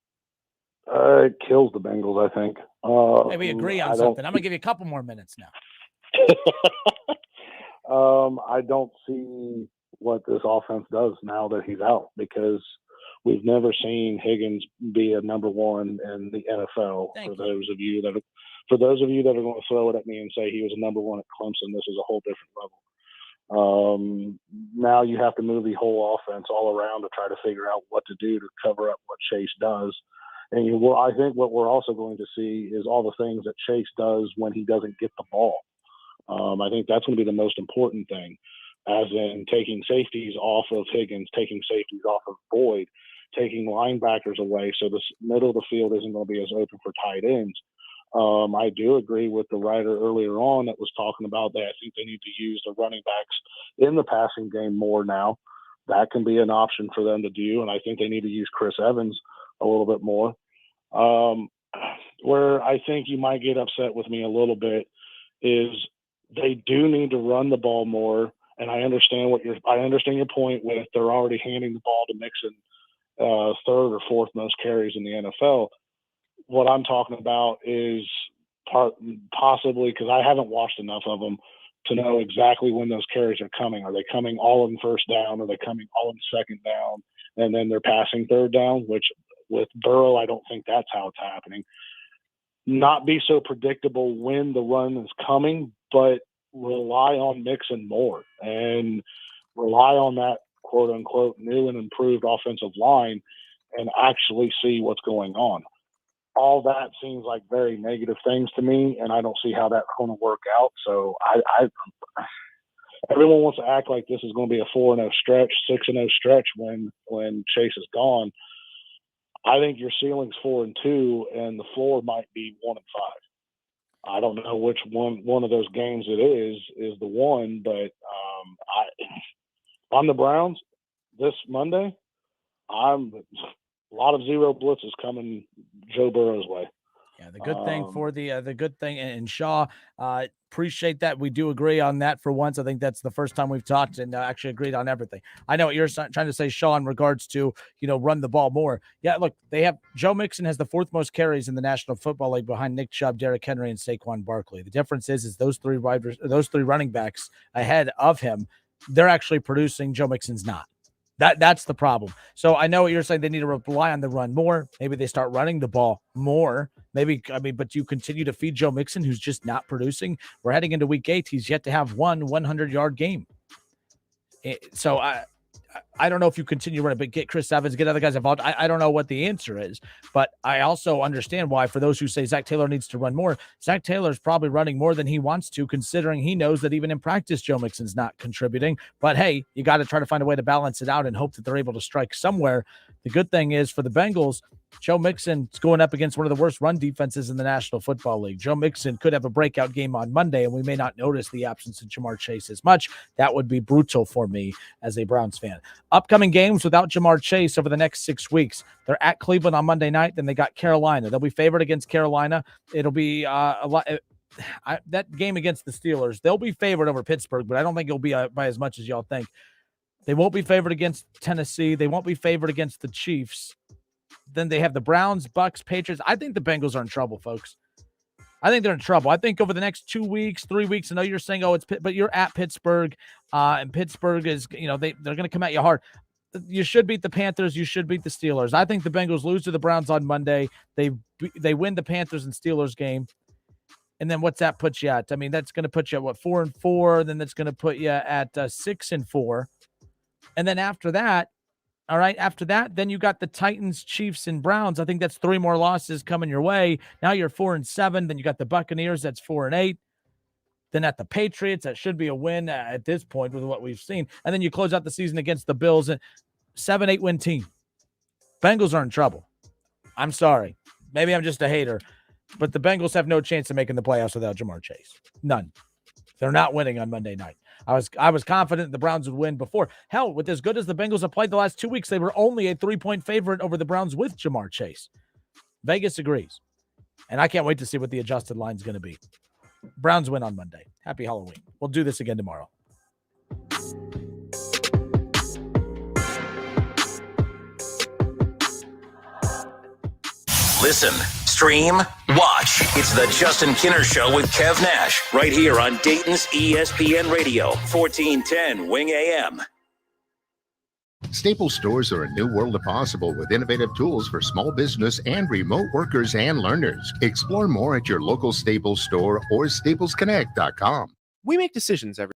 It kills the Bengals, I think. Hey, we agree on something. I'm going to give you a couple more minutes now. I don't see what this offense does now that he's out, because we've never seen Higgins be a number 1 in the NFL. For those of you that are going to throw it at me and say he was a number 1 at Clemson, this is a whole different level. Now you have to move the whole offense all around to try to figure out what to do to cover up what Chase does. And I think what we're also going to see is all the things that Chase does when he doesn't get the ball. I think that's going to be the most important thing, as in taking safeties off of Higgins, taking safeties off of Boyd, taking linebackers away, so the middle of the field isn't going to be as open for tight ends. I do agree with the writer earlier on that was talking about that. I think they need to use the running backs in the passing game more now. That can be an option for them to do, and I think they need to use Chris Evans a little bit more. Where I think you might get upset with me a little bit is they do need to run the ball more, and I understand your point with they're already handing the ball to Mixon 3rd or 4th most carries in the NFL. What I'm talking about is possibly, because I haven't watched enough of them to know exactly when those carries are coming. Are they coming all in 1st down? Are they coming all in 2nd down? And then they're passing 3rd down, which with Burrow, I don't think that's how it's happening. Not be so predictable when the run is coming, but rely on Mixon more and rely on that quote unquote new and improved offensive line and actually see what's going on. All that seems like very negative things to me, and I don't see how that's going to work out. So everyone wants to act like this is going to be a 4-0 stretch, 6-0 stretch when Chase is gone. I think your ceiling's 4-2, and the floor might be 1-5. I don't know which one of those games it is the one, but I'm the Browns this Monday. A lot of zero blitzes coming Joe Burrow's way. Yeah, the good thing for the good thing, and Shaw, appreciate that. We do agree on that for once. I think that's the first time we've talked and actually agreed on everything. I know what you're trying to say, Shaw, in regards to, run the ball more. Yeah, look, Joe Mixon has the 4th most carries in the National Football League behind Nick Chubb, Derrick Henry, and Saquon Barkley. The difference is those three running backs ahead of him, they're actually producing. Joe Mixon's not. That's the problem. So I know what you're saying. They need to rely on the run more. Maybe they start running the ball more. But you continue to feed Joe Mixon, who's just not producing. We're heading into week 8. He's yet to have one 100-yard game. So I don't know if you continue running, but get Chris Evans, get other guys involved. I don't know what the answer is, but I also understand why, for those who say Zach Taylor needs to run more, Zach Taylor's probably running more than he wants to, considering he knows that even in practice, Joe Mixon's not contributing. But hey, you got to try to find a way to balance it out and hope that they're able to strike somewhere. The good thing is for the Bengals, Joe Mixon's going up against one of the worst run defenses in the National Football League. Joe Mixon could have a breakout game on Monday, and we may not notice the absence of Jamar Chase as much. That would be brutal for me as a Browns fan. Upcoming games without Jamar Chase over the next 6 weeks. They're at Cleveland on Monday night, then they got Carolina. They'll be favored against Carolina. It'll be a lot. That game against the Steelers, they'll be favored over Pittsburgh, but I don't think it'll be by as much as y'all think. They won't be favored against Tennessee. They won't be favored against the Chiefs. Then they have the Browns, Bucks, Patriots. I think the Bengals are in trouble, folks. I think they're in trouble. I think over the next 2 weeks, 3 weeks, I know you're saying, but you're at Pittsburgh, and Pittsburgh is, they're going to come at you hard. You should beat the Panthers. You should beat the Steelers. I think the Bengals lose to the Browns on Monday. They win the Panthers and Steelers game. And then what's that put you at? I mean, that's going to put you at 4-4. Then that's going to put you at 6-4. And then after that, all right, after that, then you got the Titans, Chiefs, and Browns. I think that's 3 more losses coming your way. Now you're 4-7. Then you got the Buccaneers. That's 4-8. Then at the Patriots, that should be a win at this point with what we've seen. And then you close out the season against the Bills, and 7-8 win team. Bengals are in trouble. I'm sorry. Maybe I'm just a hater, but the Bengals have no chance of making the playoffs without Jamar Chase. None. They're not winning on Monday night. I was confident the Browns would win before. Hell, with as good as the Bengals have played the last 2 weeks, they were only a 3-point favorite over the Browns with Jamar Chase. Vegas agrees. And I can't wait to see what the adjusted line is going to be. Browns win on Monday. Happy Halloween. We'll do this again tomorrow. Listen, stream, watch. It's the Justin Kinner Show with Kev Nash right here on Dayton's ESPN Radio, 1410 Wing AM. Staples stores are a new world of possible with innovative tools for small business and remote workers and learners. Explore more at your local Staples store or staplesconnect.com. We make decisions every